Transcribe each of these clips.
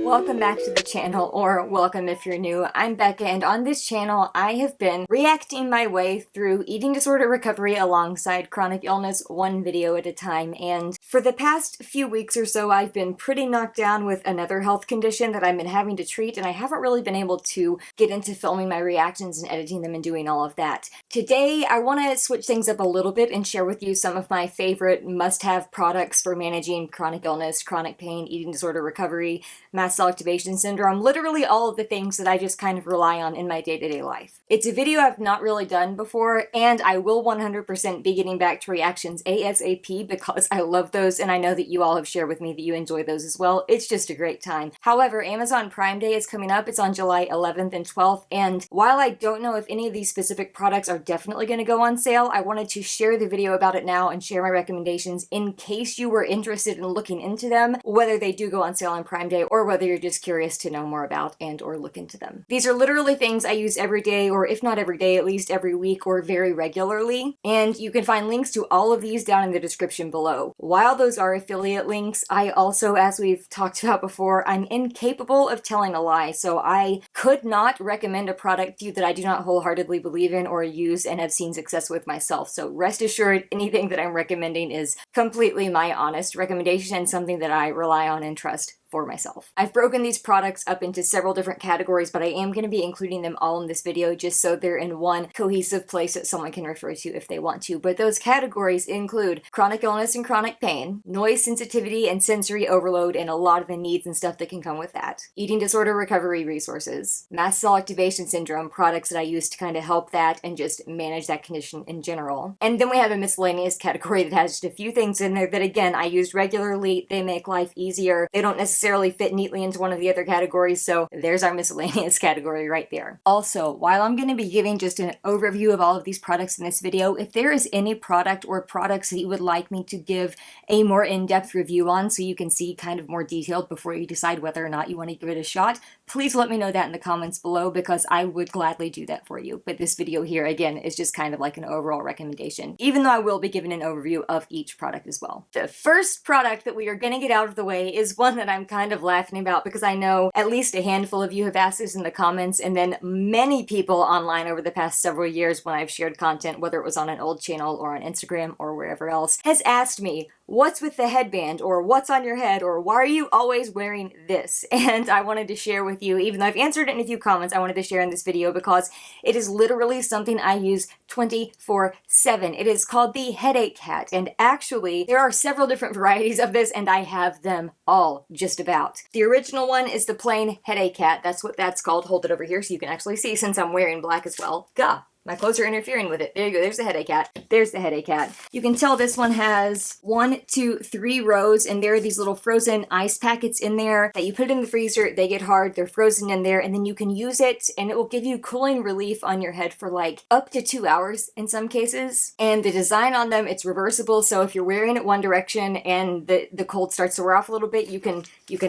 Welcome back to the channel, or welcome if you're new. I'm Becca, and on this channel I have been reacting my way through eating disorder recovery alongside chronic illness, one video at a time, and for the past few weeks or so I've been pretty knocked down with another health condition that I've been having to treat, and I haven't really been able to get into filming my reactions and editing them and doing all of that. Today I want to switch things up a little bit and share with you some of my favorite must-have products for managing chronic illness, chronic pain, eating disorder recovery, mast cell activation syndrome, literally all of the things that I just kind of rely on in my day-to-day life. It's a video I've not really done before, and I will 100% be getting back to reactions ASAP because I love those, and I know that you all have shared with me that you enjoy those as well. It's just a great time. However, Amazon Prime Day is coming up. It's on July 11th and 12th, and while I don't know if any of these specific products are definitely going to go on sale, I wanted to share the video about it now and share my recommendations in case you were interested in looking into them, whether they do go on sale on Prime Day or whether you're just curious to know more about and or look into them. These are literally things I use every day, or if not every day, at least every week or very regularly, and you can find links to all of these down in the description below. While those are affiliate links, I also, as we've talked about before, I'm incapable of telling a lie, so I could not recommend a product to you that I do not wholeheartedly believe in or use and have seen success with myself. So rest assured, anything that I'm recommending is completely my honest recommendation and something that I rely on and trust for myself. I've broken these products up into several different categories, but I am going to be including them all in this video just so they're in one cohesive place that someone can refer to if they want to. But those categories include chronic illness and chronic pain, noise sensitivity and sensory overload, and a lot of the needs and stuff that can come with that, eating disorder recovery resources, mast cell activation syndrome, products that I use to kind of help that and just manage that condition in general. And then we have a miscellaneous category that has just a few things in there that, again, I use regularly. They make life easier. They don't necessarily fit neatly into one of the other categories, so there's our miscellaneous category right there. Also, while I'm going to be giving just an overview of all of these products in this video, if there is any product or products that you would like me to give a more in-depth review on so you can see kind of more detailed before you decide whether or not you want to give it a shot, please let me know that in the comments below because I would gladly do that for you. But this video here, again, is just kind of like an overall recommendation, even though I will be giving an overview of each product as well. The first product that we are going to get out of the way is one that I'm kind of laughing about because I know at least a handful of you have asked this in the comments, and then many people online over the past several years when I've shared content, whether it was on an old channel or on Instagram or wherever else, has asked me, what's with the headband, or what's on your head, or why are you always wearing this? And I wanted to share with you, even though I've answered it in a few comments, I wanted to share in this video because it is literally something I use 24/7. It is called the headache hat, and actually there are several different varieties of this and I have them all, just about. The original one is the plain headache hat. That's what that's called. Hold it over here so you can actually see since I'm wearing black as well. Gah! My clothes are interfering with it. There you go. There's the headache hat. There's the headache hat. You can tell this one has 1, 2, 3 rows, and there are these little frozen ice packets in there that you put in the freezer. They get hard. They're frozen in there, and then you can use it, and it will give you cooling relief on your head for like up to 2 hours in some cases. And the design on them, it's reversible, so if you're wearing it one direction and the cold starts to wear off a little bit, you can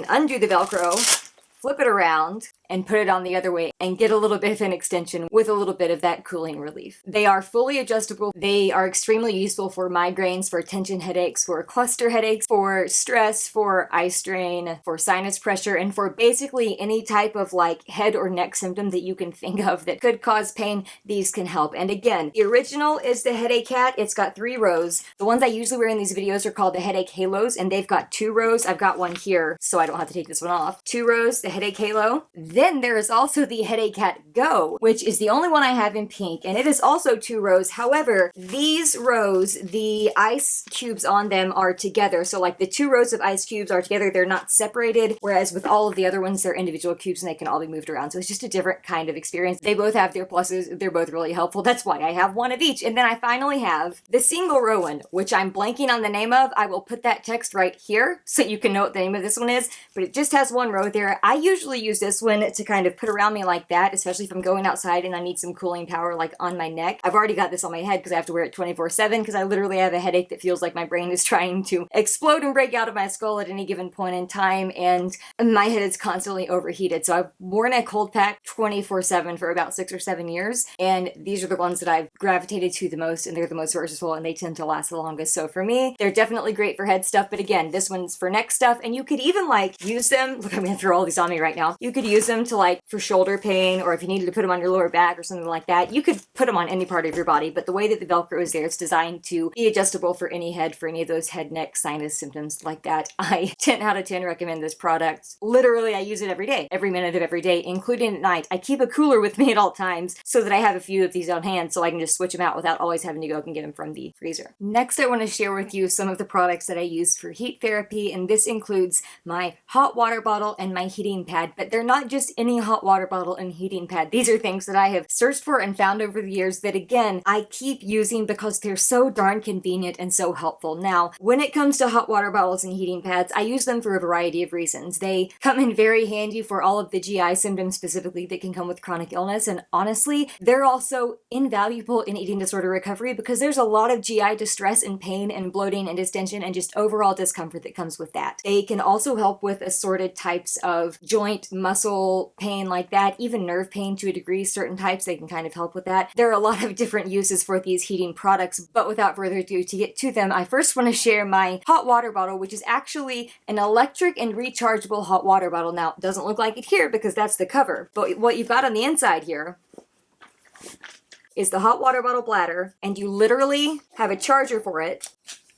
undo the Velcro, flip it around, and put it on the other way and get a little bit of an extension with a little bit of that cooling relief. They are fully adjustable. They are extremely useful for migraines, for tension headaches, for cluster headaches, for stress, for eye strain, for sinus pressure, and for basically any type of like head or neck symptom that you can think of that could cause pain. These can help. And again, the original is the headache hat. It's got 3 rows. The ones I usually wear in these videos are called the headache halos, and they've got 2 rows. I've got one here so I don't have to take this one off. 2 rows, the headache halo. Then there is also the Headache Hat Go, which is the only one I have in pink, and it is also 2 rows. However, these rows, the ice cubes on them are together. So like the 2 rows of ice cubes are together, they're not separated, whereas with all of the other ones, they're individual cubes and they can all be moved around. So it's just a different kind of experience. They both have their pluses. They're both really helpful. That's why I have one of each. And then I finally have the single row one, which I'm blanking on the name of. I will put that text right here so you can know what the name of this one is, but it just has 1 row there. I usually use this one fan to kind of put around me like that, especially if I'm going outside and I need some cooling power like on my neck. I've already got this on my head because I have to wear it 24/7 because I literally have a headache that feels like my brain is trying to explode and break out of my skull at any given point in time, and my head is constantly overheated. So I've worn a cold pack 24/7 for about 6 or 7 years, and these are the ones that I've gravitated to the most, and they're the most versatile, and they tend to last the longest. So for me, they're definitely great for head stuff, but again, this one's for neck stuff, and you could even like use them, look, I'm gonna throw all these on me right now. You could use them to like for shoulder pain, or if you needed to put them on your lower back or something like that. You could put them on any part of your body, but the way that the Velcro is there, it's designed to be adjustable for any head, for any of those head, neck, sinus symptoms like that. I 10 out of 10 recommend this product. Literally, I use it every day, every minute of every day, including at night. I keep a cooler with me at all times so that I have a few of these on hand so I can just switch them out without always having to go and get them from the freezer. Next, I want to share with you some of the products that I use for heat therapy, and this includes my hot water bottle and my heating pad, but they're not just any hot water bottle and heating pad. These are things that I have searched for and found over the years that, again, I keep using because they're so darn convenient and so helpful. Now, when it comes to hot water bottles and heating pads, I use them for a variety of reasons. They come in very handy for all of the GI symptoms specifically that can come with chronic illness, and honestly, they're also invaluable in eating disorder recovery because there's a lot of GI distress and pain and bloating and distension and just overall discomfort that comes with that. They can also help with assorted types of joint, muscle pain like that, even nerve pain to a degree. Certain types, they can kind of help with that. There are a lot of different uses for these heating products, but without further ado, to get to them, I first want to share my hot water bottle, which is actually an electric and rechargeable hot water bottle. Now, it doesn't look like it here because that's the cover, but what you've got on the inside here is the hot water bottle bladder, and you literally have a charger for it.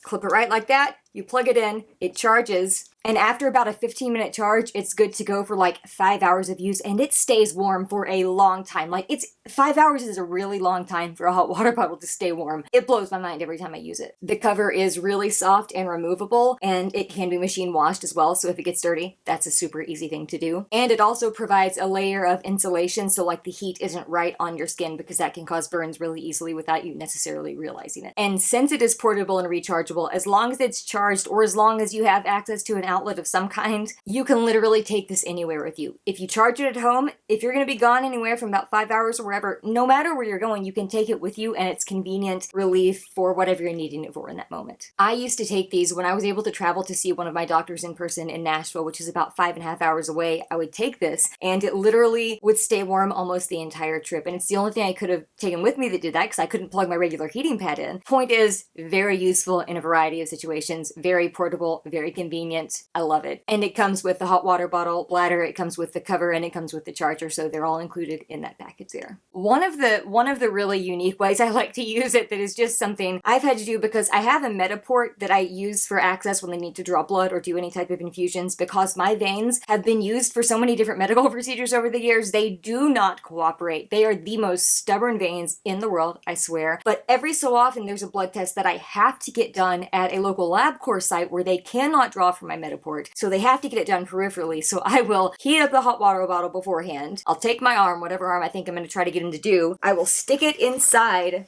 Clip it right like that, you plug it in, it charges, and after about a 15-minute charge, it's good to go for like 5 hours of use, and it stays warm for a long time. Like, 5 hours is a really long time for a hot water bottle to stay warm. It blows my mind every time I use it. The cover is really soft and removable, and it can be machine washed as well, so if it gets dirty, that's a super easy thing to do. And it also provides a layer of insulation, so like the heat isn't right on your skin, because that can cause burns really easily without you necessarily realizing it. And since it is portable and rechargeable, as long as it's charged, or as long as you have access to an outlet of some kind, you can literally take this anywhere with you. If you charge it at home, if you're going to be gone anywhere from about 5 hours or wherever, no matter where you're going, you can take it with you, and it's convenient relief for whatever you're needing it for in that moment. I used to take these when I was able to travel to see one of my doctors in person in Nashville, which is about 5.5 hours away. I would take this, and it literally would stay warm almost the entire trip, and it's the only thing I could have taken with me that did that because I couldn't plug my regular heating pad in. Point is, very useful in a variety of situations, very portable, very convenient. I love it. And it comes with the hot water bottle bladder, it comes with the cover, and it comes with the charger, so they're all included in that package there. One of the really unique ways I like to use it that is just something I've had to do because I have a Metaport that I use for access when I need to draw blood or do any type of infusions, because my veins have been used for so many different medical procedures over the years. They do not cooperate. They are the most stubborn veins in the world, I swear. But every so often there's a blood test that I have to get done at a local LabCorp site where they cannot draw from my Metaport, so they have to get it done peripherally. So I will heat up the hot water bottle beforehand. I'll take my arm, whatever arm I think I'm going to try to get him to do. I will stick it inside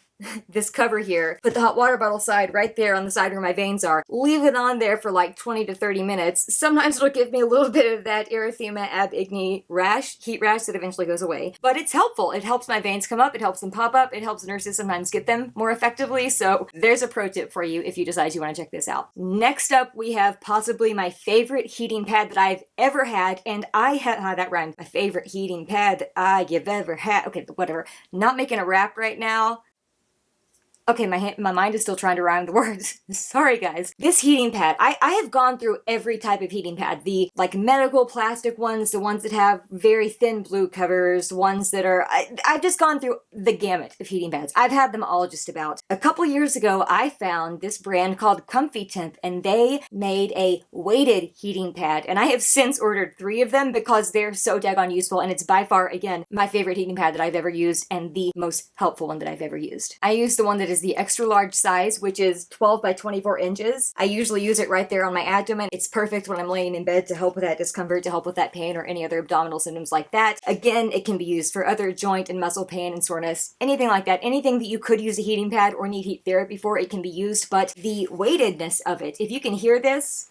this cover here, put the hot water bottle side right there on the side where my veins are, leave it on there for like 20 to 30 minutes. Sometimes it'll give me a little bit of that erythema ab igni rash, heat rash that eventually goes away. But it's helpful. It helps my veins come up, it helps them pop up, it helps nurses sometimes get them more effectively. So there's a pro tip for you if you decide you want to check this out. Next up, we have possibly my favorite heating pad that I've ever had, and I had, that rhymed, my favorite heating pad that I've ever had. Okay, whatever. Not making a rap right now. Okay, my mind is still trying to rhyme the words. Sorry, guys. This heating pad, I have gone through every type of heating pad. The, like, medical plastic ones, the ones that have very thin blue covers, ones that are... I've just gone through the gamut of heating pads. I've had them all just about. A couple years ago, I found this brand called Comfy Temp, and they made a weighted heating pad, and I have since ordered 3 of them because they're so daggone useful, and it's by far, again, my favorite heating pad that I've ever used, and the most helpful one that I've ever used. I use the one that is the extra large size, which is 12 by 24 inches. I usually use it right there on my abdomen. It's perfect when I'm laying in bed to help with that discomfort, to help with that pain or any other abdominal symptoms like that. Again, it can be used for other joint and muscle pain and soreness, anything like that. Anything that you could use a heating pad or need heat therapy for, it can be used, but the weightedness of it, if you can hear this,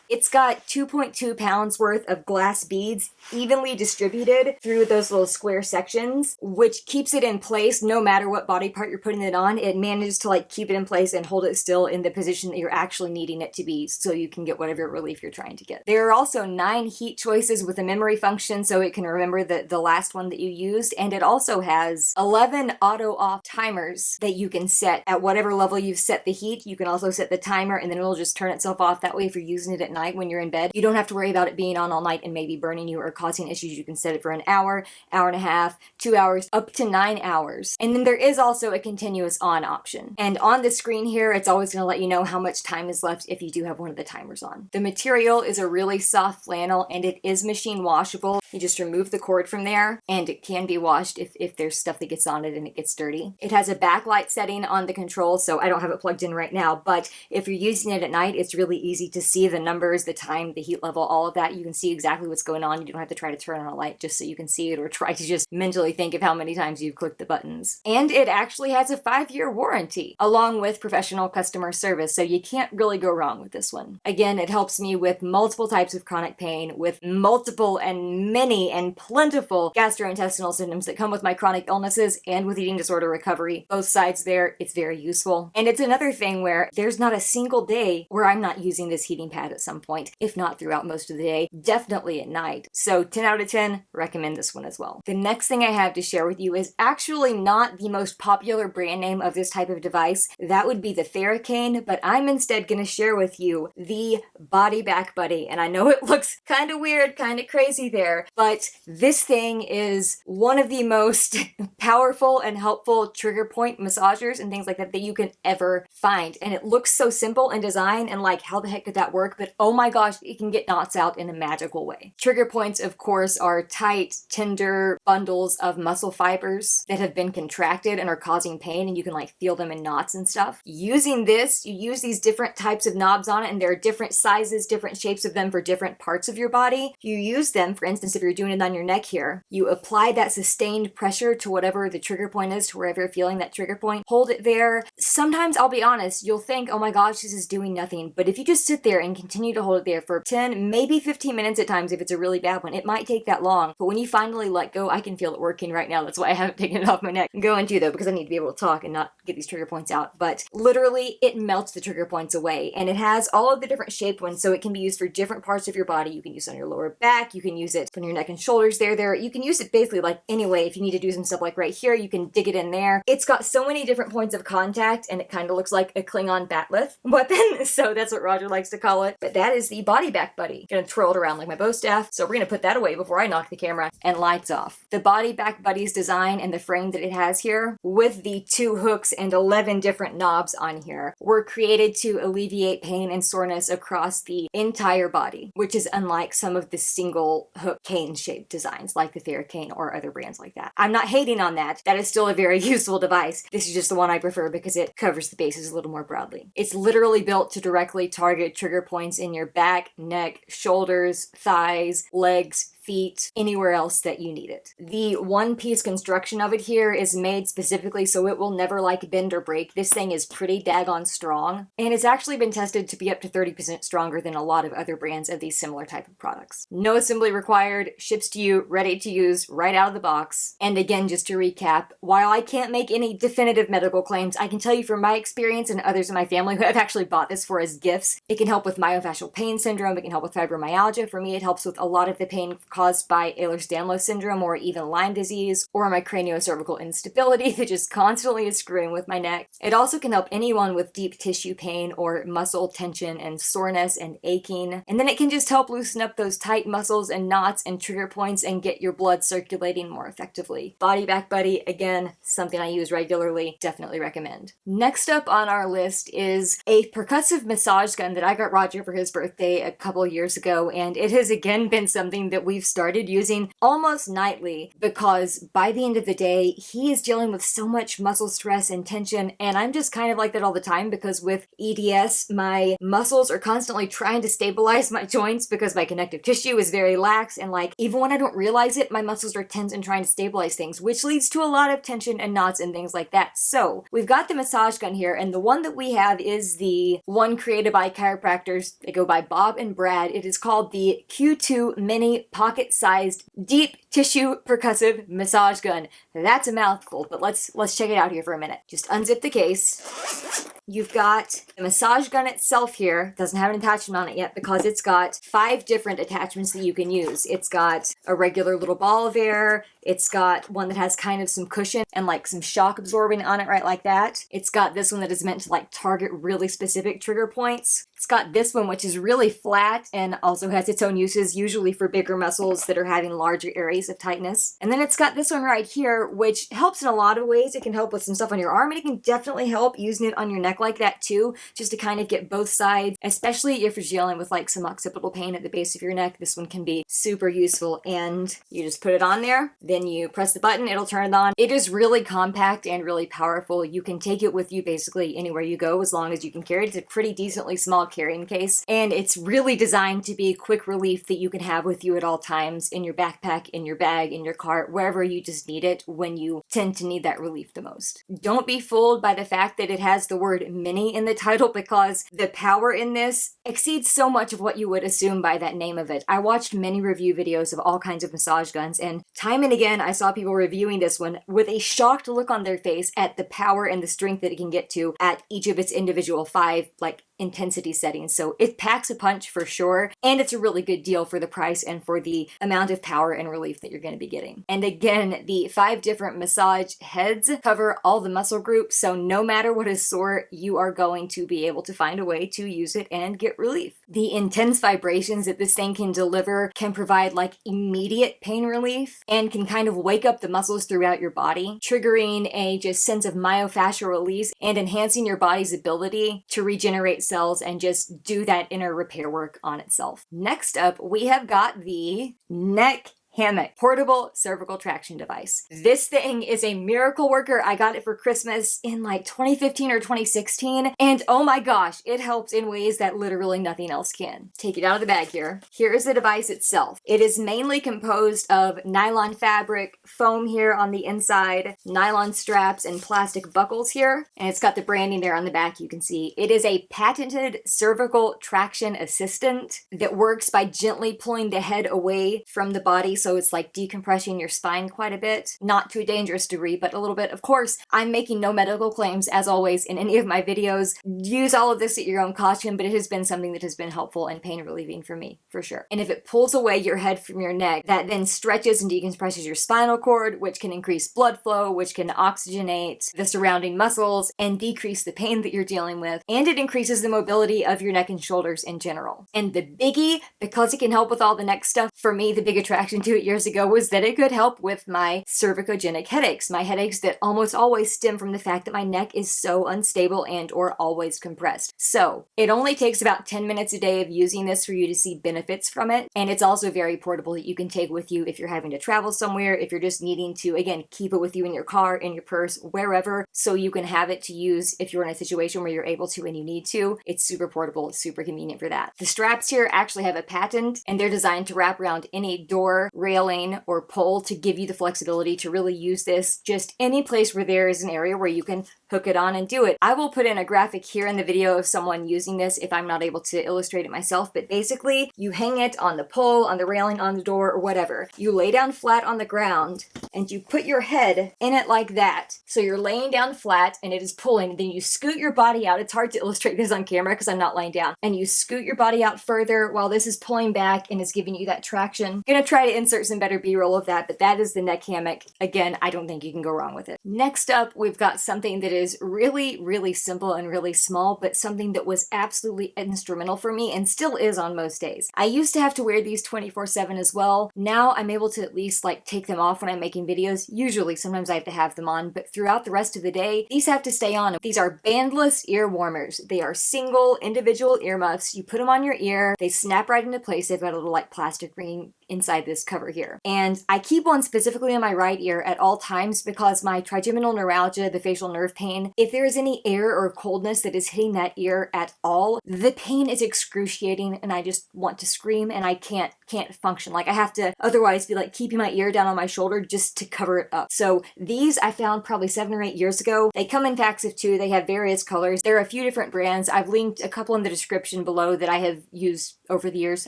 it's got 2.2 pounds worth of glass beads evenly distributed through those little square sections, which keeps it in place no matter what body part you're putting it on. It manages to like keep it in place and hold it still in the position that you're actually needing it to be so you can get whatever relief you're trying to get. There are also 9 heat choices with a memory function so it can remember the last one that you used, and it also has 11 auto off timers that you can set at whatever level you've set the heat. You can also set the timer and then it'll just turn itself off. That way if you're using it at night when you're in bed, you don't have to worry about it being on all night and maybe burning you or causing issues. You can set it for an hour, hour and a half, 2 hours, up to 9 hours. And then there is also a continuous on option. And on the screen here, it's always going to let you know how much time is left if you do have one of the timers on. The material is a really soft flannel and it is machine washable. You just remove the cord from there and it can be washed if there's stuff that gets on it and it gets dirty. It has a backlight setting on the control, so I don't have it plugged in right now, but if you're using it at night, it's really easy to see the numbers, the time, the heat level, all of that. You can see exactly what's going on. You don't have to try to turn on a light just so you can see it or try to just mentally think of how many times you've clicked the buttons. And it actually has a 5-year warranty along with professional customer service, so you can't really go wrong with this one. Again, it helps me with multiple types of chronic pain, with multiple and many and plentiful gastrointestinal symptoms that come with my chronic illnesses and with eating disorder recovery. Both sides there, it's very useful. And it's another thing where there's not a single day where I'm not using this heating pad at some point, if not throughout most of the day, definitely at night. So 10 out of 10, recommend this one as well. The next thing I have to share with you is actually not the most popular brand name of this type of device. That would be the Theracane, but I'm instead going to share with you the Body Back Buddy. And I know it looks kind of weird, kind of crazy there, but this thing is one of the most powerful and helpful trigger point massagers and things like that that you can ever find. And it looks so simple in design and like, how the heck could that work? But oh my gosh, it can get knots out in a magical way. Trigger points, of course, are tight, tender bundles of muscle fibers that have been contracted and are causing pain, and you can like feel them in knots and stuff. Using this, you use these different types of knobs on it, and there are different sizes, different shapes of them for different parts of your body. You use them, for instance, if you're doing it on your neck here, you apply that sustained pressure to whatever the trigger point is, to wherever you're feeling that trigger point, hold it there. Sometimes, I'll be honest, you'll think, oh my gosh, this is doing nothing. But if you just sit there and continue to hold it there for 10, maybe 15 minutes at times, if it's a really bad one, it might take that long. But when you finally let go, I can feel it working right now. That's why I haven't taken it off my neck. I'm going to though, because I need to be able to talk and not get these trigger points out. But literally, it melts the trigger points away. And it has all of the different shaped ones, so it can be used for different parts of your body. You can use it on your lower back, you can use it on your neck and shoulders there. You can use it basically like any way. If you need to do some stuff like right here, you can dig it in there. It's got so many different points of contact, and it kind of looks like a Klingon batleth weapon, so that's what Roger likes to call it. But that is the Body Back Buddy. I'm gonna twirl it around like my bow staff, so we're gonna put that away before I knock the camera and lights off. The Body Back Buddy's design and the frame that it has here, with the 2 hooks and 11 different knobs on here, were created to alleviate pain and soreness across the entire body, which is unlike some of the single hook cane-shaped designs like the Theracane or other brands like that. I'm not hating on that. That is still a very useful device. This is just the one I prefer because it covers the bases a little more broadly. It's literally built to directly target trigger points in your back, neck, shoulders, thighs, legs, feet, anywhere else that you need it. The one-piece construction of it here is made specifically so it will never like bend or break. This thing is pretty daggone strong, and it's actually been tested to be up to 30% stronger than a lot of other brands of these similar type of products. No assembly required, ships to you, ready to use right out of the box. And again, just to recap, while I can't make any definitive medical claims, I can tell you from my experience and others in my family who have actually bought this for as gifts, it can help with myofascial pain syndrome, it can help with fibromyalgia. For me, it helps with a lot of the pain caused by Ehlers-Danlos syndrome or even Lyme disease, or my craniocervical instability that just constantly is screwing with my neck. It also can help anyone with deep tissue pain or muscle tension and soreness and aching. And then it can just help loosen up those tight muscles and knots and trigger points and get your blood circulating more effectively. Body Back Buddy, again, something I use regularly, definitely recommend. Next up on our list is a percussive massage gun that I got Roger for his birthday a couple years ago, and it has again been something that we've started using almost nightly because by the end of the day, he is dealing with so much muscle stress and tension, and I'm just kind of like that all the time because with EDS, my muscles are constantly trying to stabilize my joints because my connective tissue is very lax, and like even when I don't realize it, my muscles are tense and trying to stabilize things, which leads to a lot of tension and knots and things like that. So we've got the massage gun here, and the one that we have is the one created by chiropractors. They go by Bob and Brad. It is called the Q2 Mini Pocket pocket-sized, deep tissue percussive massage gun. That's a mouthful, but let's check it out here for a minute. Just unzip the case. You've got the massage gun itself here. Doesn't have an attachment on it yet because it's got 5 different attachments that you can use. It's got a regular little ball of air. It's got one that has kind of some cushion and like some shock absorbing on it, right like that. It's got this one that is meant to like target really specific trigger points. It's got this one which is really flat and also has its own uses, usually for bigger muscles that are having larger areas of tightness. And then it's got this one right here, which helps in a lot of ways. It can help with some stuff on your arm, and it can definitely help using it on your neck like that too, just to kind of get both sides, especially if you're dealing with like some occipital pain at the base of your neck. This one can be super useful, and you just put it on there, then you press the button, it'll turn it on. It is really compact and really powerful. You can take it with you basically anywhere you go as long as you can carry it. It's a pretty decently small carrying case, and it's really designed to be quick relief that you can have with you at all times, in your backpack, in your bag, in your cart, wherever you just need it when you tend to need that relief the most. Don't be fooled by the fact that it has the word mini in the title, because the power in this exceeds so much of what you would assume by that name of it. I watched many review videos of all kinds of massage guns, and time and again I saw people reviewing this one with a shocked look on their face at the power and the strength that it can get to at each of its individual 5 like intensity settings. So it packs a punch for sure, and it's a really good deal for the price and for the amount of power and relief that you're going to be getting. And again, the 5 different massage heads cover all the muscle groups, so no matter what is sore, you are going to be able to find a way to use it and get relief. The intense vibrations that this thing can deliver can provide like immediate pain relief and can kind of wake up the muscles throughout your body, triggering a just sense of myofascial release and enhancing your body's ability to regenerate cells and just do that inner repair work on itself. Next up, we have got the neck Hammock portable cervical traction device. This thing is a miracle worker. I got it for Christmas in like 2015 or 2016, and oh my gosh, it helps in ways that literally nothing else can. Take it out of the bag here. Here is the device itself. It is mainly composed of nylon fabric, foam here on the inside, nylon straps, and plastic buckles here, and it's got the branding there on the back you can see. It is a patented cervical traction assistant that works by gently pulling the head away from the body, so it's like decompressing your spine quite a bit. Not to a dangerous degree, but a little bit. Of course, I'm making no medical claims, as always, in any of my videos. Use all of this at your own caution, but it has been something that has been helpful and pain relieving for me, for sure. And if it pulls away your head from your neck, that then stretches and decompresses your spinal cord, which can increase blood flow, which can oxygenate the surrounding muscles and decrease the pain that you're dealing with. And it increases the mobility of your neck and shoulders in general. And the biggie, because it can help with all the neck stuff, for me, the big attraction to it years ago was that it could help with my cervicogenic headaches, my headaches that almost always stem from the fact that my neck is so unstable and or always compressed. So it only takes about 10 minutes a day of using this for you to see benefits from it, and it's also very portable that you can take with you if you're having to travel somewhere, if you're just needing to, again, keep it with you in your car, in your purse, wherever, so you can have it to use if you're in a situation where you're able to and you need to. It's super portable, it's super convenient for that. The straps here actually have a patent, and they're designed to wrap around any door, railing, or pole to give you the flexibility to really use this just any place where there is an area where you can hook it on and do it. I will put in a graphic here in the video of someone using this if I'm not able to illustrate it myself, but basically you hang it on the pole, on the railing, on the door, or whatever. You lay down flat on the ground and you put your head in it like that. So you're laying down flat and it is pulling, then you scoot your body out. It's hard to illustrate this on camera because I'm not laying down. And you scoot your body out further while this is pulling back and is giving you that traction. I'm gonna try to insert some better B-roll of that, but that is the neck hammock. Again, I don't think you can go wrong with it. Next up, we've got something that is really, really simple and really small, but something that was absolutely instrumental for me and still is on most days. I used to have to wear these 24/7 as well. Now I'm able to at least like take them off when I'm making videos. Usually, sometimes I have to have them on, but throughout the rest of the day, these have to stay on. These are bandless ear warmers. They are single individual earmuffs. You put them on your ear, they snap right into place. They've got a little like plastic ring inside this cover here. And I keep one specifically on my right ear at all times because my trigeminal neuralgia, the facial nerve pain, if there is any air or coldness that is hitting that ear at all, the pain is excruciating and I just want to scream and I can't function. Like I have to otherwise be like keeping my ear down on my shoulder just to cover it up. So these I found probably 7 or 8 years ago. They come in packs of 2. They have various colors. There are a few different brands. I've linked a couple in the description below that I have used over the years.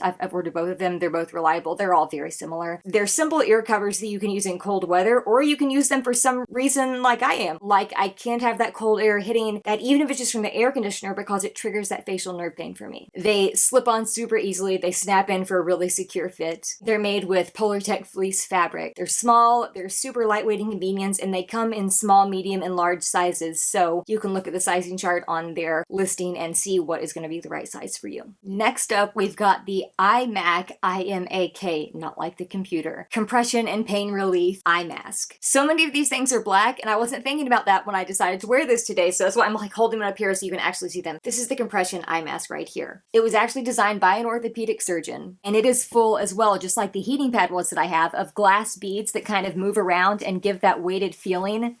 I've ordered both of them. They're both reliable. They're they're all very similar. They're simple ear covers that you can use in cold weather, or you can use them for some reason like I am. Like, I can't have that cold air hitting that, even if it's just from the air conditioner, because it triggers that facial nerve pain for me. They slip on super easily. They snap in for a really secure fit. They're made with Polartec fleece fabric. They're small, they're super lightweight and convenient, and they come in small, medium, and large sizes, so you can look at the sizing chart on their listing and see what is going to be the right size for you. Next up, we've got the iMac, IMAK, not like the computer, Compression and Pain Relief Eye Mask. So many of these things are black, and I wasn't thinking about that when I decided to wear this today, so that's why I'm like holding them up here so you can actually see them. This is the Compression Eye Mask right here. It was actually designed by an orthopedic surgeon, and it is full as well, just like the heating pad was that I have, of glass beads that kind of move around and give that weighted feeling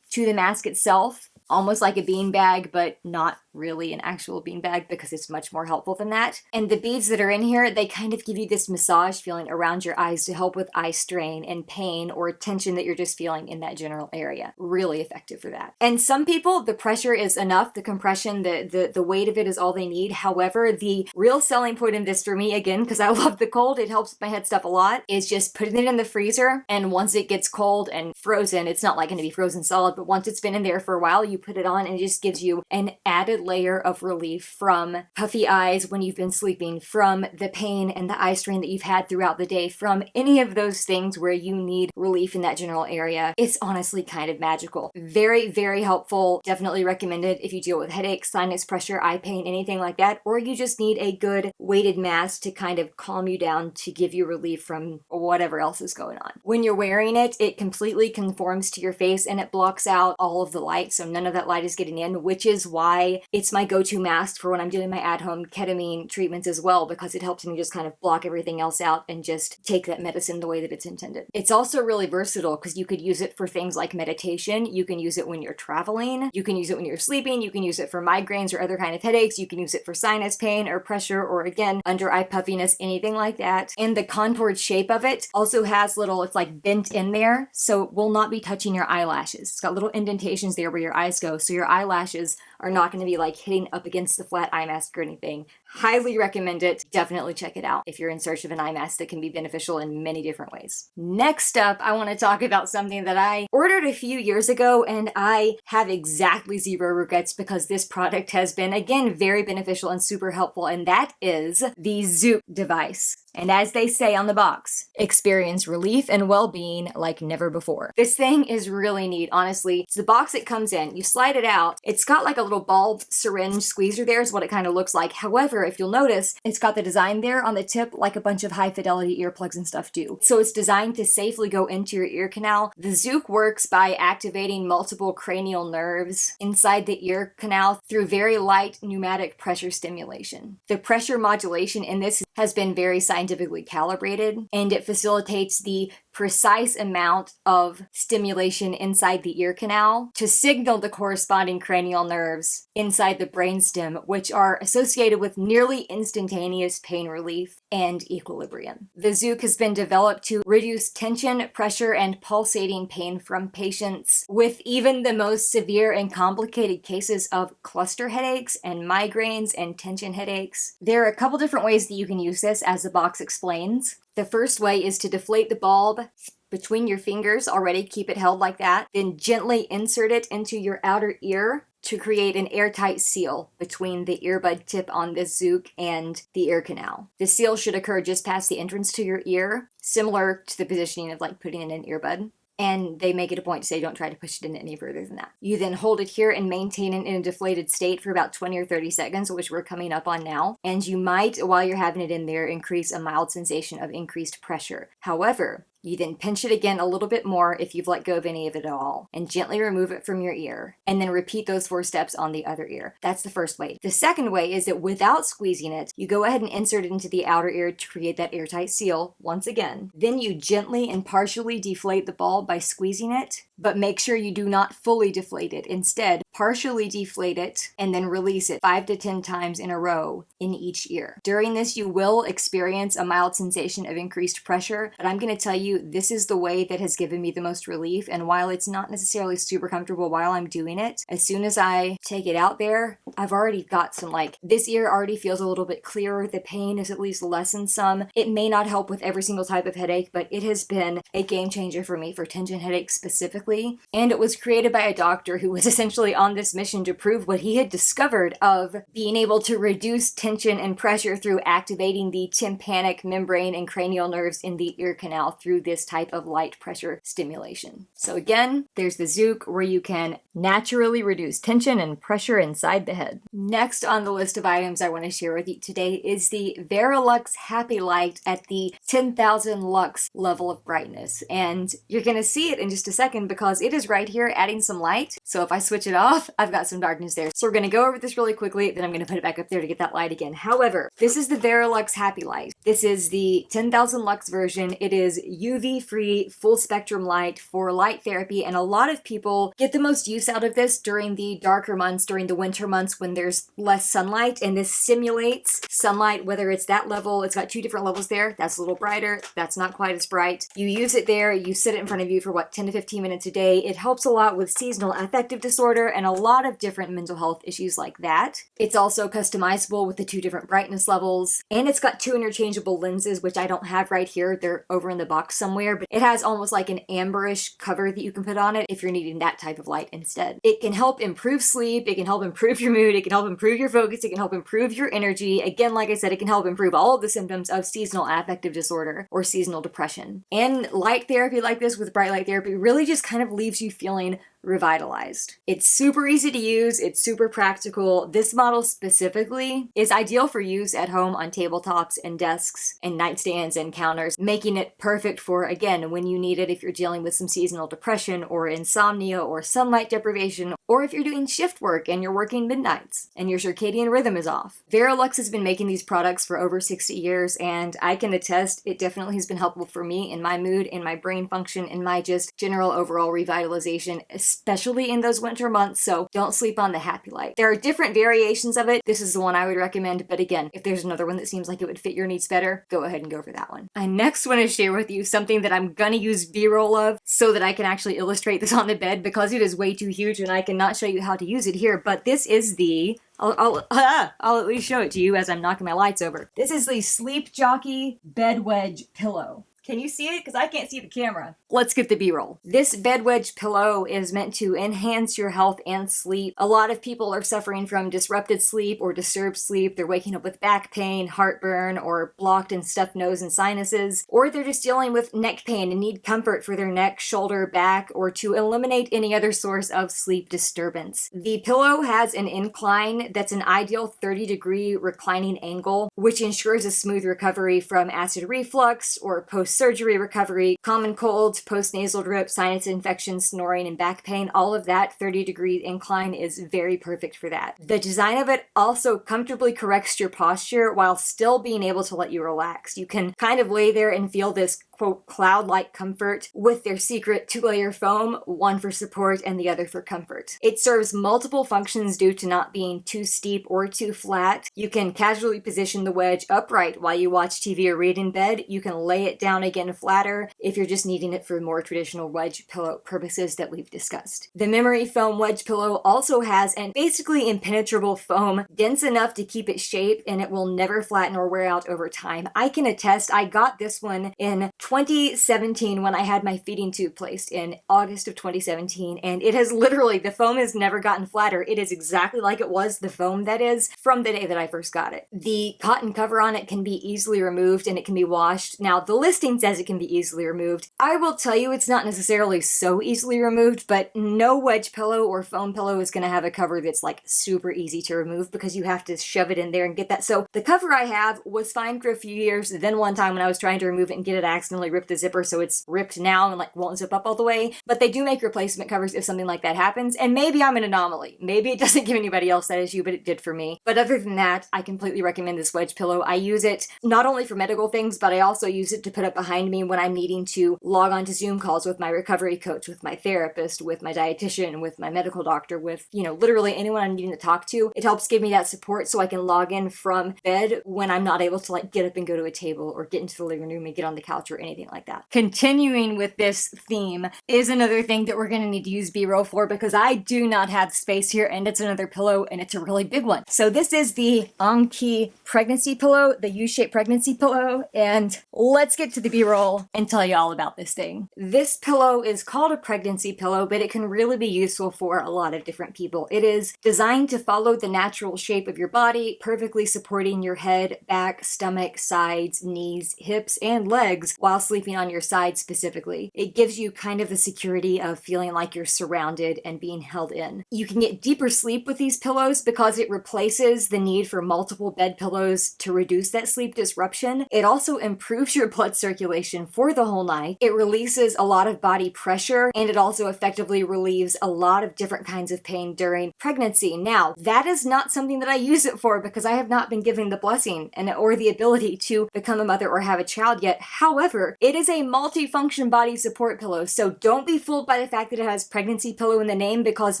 to the mask itself. Almost like a beanbag, but not really an actual beanbag because it's much more helpful than that. And the beads that are in here, they kind of give you this massage feeling around your eyes to help with eye strain and pain or tension that you're just feeling in that general area. Really effective for that. And some people, the pressure is enough, the compression, the weight of it is all they need. However, the real selling point in this for me, again, because I love the cold, it helps with my head stuff a lot, is just putting it in the freezer, and once it gets cold and frozen, it's not like going to be frozen solid, but once it's been in there for a while, you put it on and it just gives you an added layer of relief from puffy eyes when you've been sleeping, from the pain and the eye strain that you've had throughout the day, from any of those things where you need relief in that general area. It's honestly kind of magical. Very, very helpful. Definitely recommended if you deal with headaches, sinus pressure, eye pain, anything like that, or you just need a good weighted mask to kind of calm you down, to give you relief from whatever else is going on. When you're wearing it, it completely conforms to your face and it blocks out all of the light, so none of that light is getting in, which is why it's my go-to mask for when I'm doing my at-home ketamine treatments as well, because it helps me just kind of block everything else out and just take that medicine the way that it's intended. It's also really versatile because you could use it for things like meditation, you can use it when you're traveling, you can use it when you're sleeping, you can use it for migraines or other kind of headaches, you can use it for sinus pain or pressure or, again, under eye puffiness, anything like that. And the contoured shape of it also has little, it's like bent in there, so it will not be touching your eyelashes. It's got little indentations there where your eyes go, so your eyelashes are not going to be like hitting up against the flat eye mask or anything. Highly recommend it. Definitely check it out if you're in search of an eye mask that can be beneficial in many different ways. Next up, I want to talk about something that I ordered a few years ago, and I have exactly zero regrets because this product has been, again, very beneficial and super helpful, and that is the Zoop device. And as they say on the box, experience relief and well-being like never before. This thing is really neat, honestly. It's the box it comes in. You slide it out. It's got like a little bulb syringe squeezer there is what it kind of looks like. However, if you'll notice, it's got the design there on the tip like a bunch of high-fidelity earplugs and stuff do. So it's designed to safely go into your ear canal. The Zoop works by activating multiple cranial nerves inside the ear canal through very light pneumatic pressure stimulation. The pressure modulation in this has been very scientifically calibrated, and it facilitates the precise amount of stimulation inside the ear canal to signal the corresponding cranial nerves inside the brainstem, which are associated with nearly instantaneous pain relief and equilibrium. The Zoop has been developed to reduce tension, pressure, and pulsating pain from patients with even the most severe and complicated cases of cluster headaches and migraines and tension headaches. There are a couple different ways that you can use this, as the box explains. The first way is to deflate the bulb between your fingers, already keep it held like that, then gently insert it into your outer ear to create an airtight seal between the earbud tip on this Zoop and the ear canal. The seal should occur just past the entrance to your ear, similar to the positioning of like putting in an earbud. And they make it a point to say don't try to push it in any further than that. You then hold it here and maintain it in a deflated state for about 20 or 30 seconds, which we're coming up on now. And you might, while you're having it in there, increase a mild sensation of increased pressure. However, you then pinch it again a little bit more if you've let go of any of it at all, and gently remove it from your ear, and then repeat those 4 steps on the other ear. That's the first way. The second way is that without squeezing it, you go ahead and insert it into the outer ear to create that airtight seal once again. Then you gently and partially deflate the bulb by squeezing it, but make sure you do not fully deflate it. Instead, partially deflate it and then release it 5 to 10 times in a row in each ear. During this, you will experience a mild sensation of increased pressure, but I'm going to tell you you, this is the way that has given me the most relief. And while it's not necessarily super comfortable while I'm doing it, as soon as I take it out there, I've already got some, like, this ear already feels a little bit clearer. The pain is at least lessened some. It may not help with every single type of headache, but it has been a game changer for me for tension headaches specifically. And it was created by a doctor who was essentially on this mission to prove what he had discovered of being able to reduce tension and pressure through activating the tympanic membrane and cranial nerves in the ear canal through this type of light pressure stimulation. So again, there's the Zoop where you can naturally reduce tension and pressure inside the head. Next on the list of items I want to share with you today is the Varilux Happy Light at the 10,000 lux level of brightness. And you're going to see it in just a second because it is right here adding some light. So if I switch it off, I've got some darkness there. So we're going to go over this really quickly, then I'm going to put it back up there to get that light again. However, this is the Varilux Happy Light. This is the 10,000 lux version. It is UV-free, full spectrum light for light therapy, and a lot of people get the most use out of this during the darker months, during the winter months when there's less sunlight, and this simulates sunlight, whether it's that level, it's got two different levels there, that's a little brighter, that's not quite as bright. You use it there, you sit it in front of you for what, 10 to 15 minutes a day. It helps a lot with seasonal affective disorder and a lot of different mental health issues like that. It's also customizable with the two different brightness levels, and it's got two interchangeable lenses, which I don't have right here. They're over in the box somewhere, but it has almost like an amberish cover that you can put on it if you're needing that type of light instead. It can help improve sleep, it can help improve your mood, it can help improve your focus, it can help improve your energy. Again, like I said, it can help improve all of the symptoms of seasonal affective disorder or seasonal depression. And light therapy like this with bright light therapy really just kind of leaves you feeling revitalized. It's super easy to use, it's super practical. This model specifically is ideal for use at home on tabletops and desks and nightstands and counters, making it perfect for, again, when you need it if you're dealing with some seasonal depression or insomnia or sunlight deprivation, or if you're doing shift work and you're working midnights and your circadian rhythm is off. Varilux has been making these products for over 60 years, and I can attest it definitely has been helpful for me in my mood, in my brain function, in my just general overall revitalization, especially in those winter months, so don't sleep on the Happy Light. There are different variations of it. This is the one I would recommend, but again, if there's another one that seems like it would fit your needs better, go ahead and go for that one. I next want to share with you something that I'm gonna use B-roll of so that I can actually illustrate this on the bed because it is way too huge and I cannot show you how to use it here, but this is the I'll at least show it to you as I'm knocking my lights over. This is the Sleep Jockey Bed Wedge Pillow. Can you see it? Because I can't see the camera. Let's get the B-roll. This bed wedge pillow is meant to enhance your health and sleep. A lot of people are suffering from disrupted sleep or disturbed sleep. They're waking up with back pain, heartburn, or blocked and stuffed nose and sinuses, or they're just dealing with neck pain and need comfort for their neck, shoulder, back, or to eliminate any other source of sleep disturbance. The pillow has an incline that's an ideal 30-degree reclining angle, which ensures a smooth recovery from acid reflux or post-surgery recovery, common colds, post-nasal drip, sinus infections, snoring, and back pain. All of that 30-degree incline is very perfect for that. The design of it also comfortably corrects your posture while still being able to let you relax. You can kind of lay there and feel this quote cloud-like comfort with their secret two-layer foam, one for support and the other for comfort. It serves multiple functions due to not being too steep or too flat. You can casually position the wedge upright while you watch TV or read in bed. You can lay it down again flatter if you're just needing it for more traditional wedge pillow purposes that we've discussed. The memory foam wedge pillow also has an basically impenetrable foam, dense enough to keep its shape, and it will never flatten or wear out over time. I can attest I got this one in 2017 when I had my feeding tube placed in August of 2017, and it has literally, the foam has never gotten flatter. It is exactly like it was, the foam that is, from the day that I first got it. The cotton cover on it can be easily removed and it can be washed. Now, the listing says it can be easily removed. I will tell you it's not necessarily so easily removed, but no wedge pillow or foam pillow is going to have a cover that's like super easy to remove because you have to shove it in there and get that. So the cover I have was fine for a few years. Then one time when I was trying to remove it and get it, I accidentally ripped the zipper, so it's ripped now and like won't zip up all the way. But they do make replacement covers if something like that happens, and maybe I'm an anomaly. Maybe it doesn't give anybody else that issue, but it did for me. But other than that, I completely recommend this wedge pillow. I use it not only for medical things, but I also use it to put up behind me when I'm needing to log on to Zoom calls with my recovery coach, with my therapist, with my dietitian, with my medical doctor, with, literally anyone I'm needing to talk to. It helps give me that support so I can log in from bed when I'm not able to like get up and go to a table or get into the living room and get on the couch or anything like that. Continuing with this theme is another thing that we're going to need to use B-roll for because I do not have space here, and it's another pillow and it's a really big one. So this is the Anki pregnancy pillow, the U-shaped pregnancy pillow, and let's get to the B-roll and tell you all about this thing. This pillow is called a pregnancy pillow, but it can really be useful for a lot of different people. It is designed to follow the natural shape of your body, perfectly supporting your head, back, stomach, sides, knees, hips, and legs while sleeping on your side specifically. It gives you kind of the security of feeling like you're surrounded and being held in. You can get deeper sleep with these pillows because it replaces the need for multiple bed pillows to reduce that sleep disruption. It also improves your blood circulation for the whole night. It releases a lot of body pressure, and it also effectively relieves a lot of different kinds of pain during pregnancy. Now, that is not something that I use it for because I have not been given the blessing or the ability to become a mother or have a child yet. However, it is a multi-function body support pillow, so don't be fooled by the fact that it has pregnancy pillow in the name, because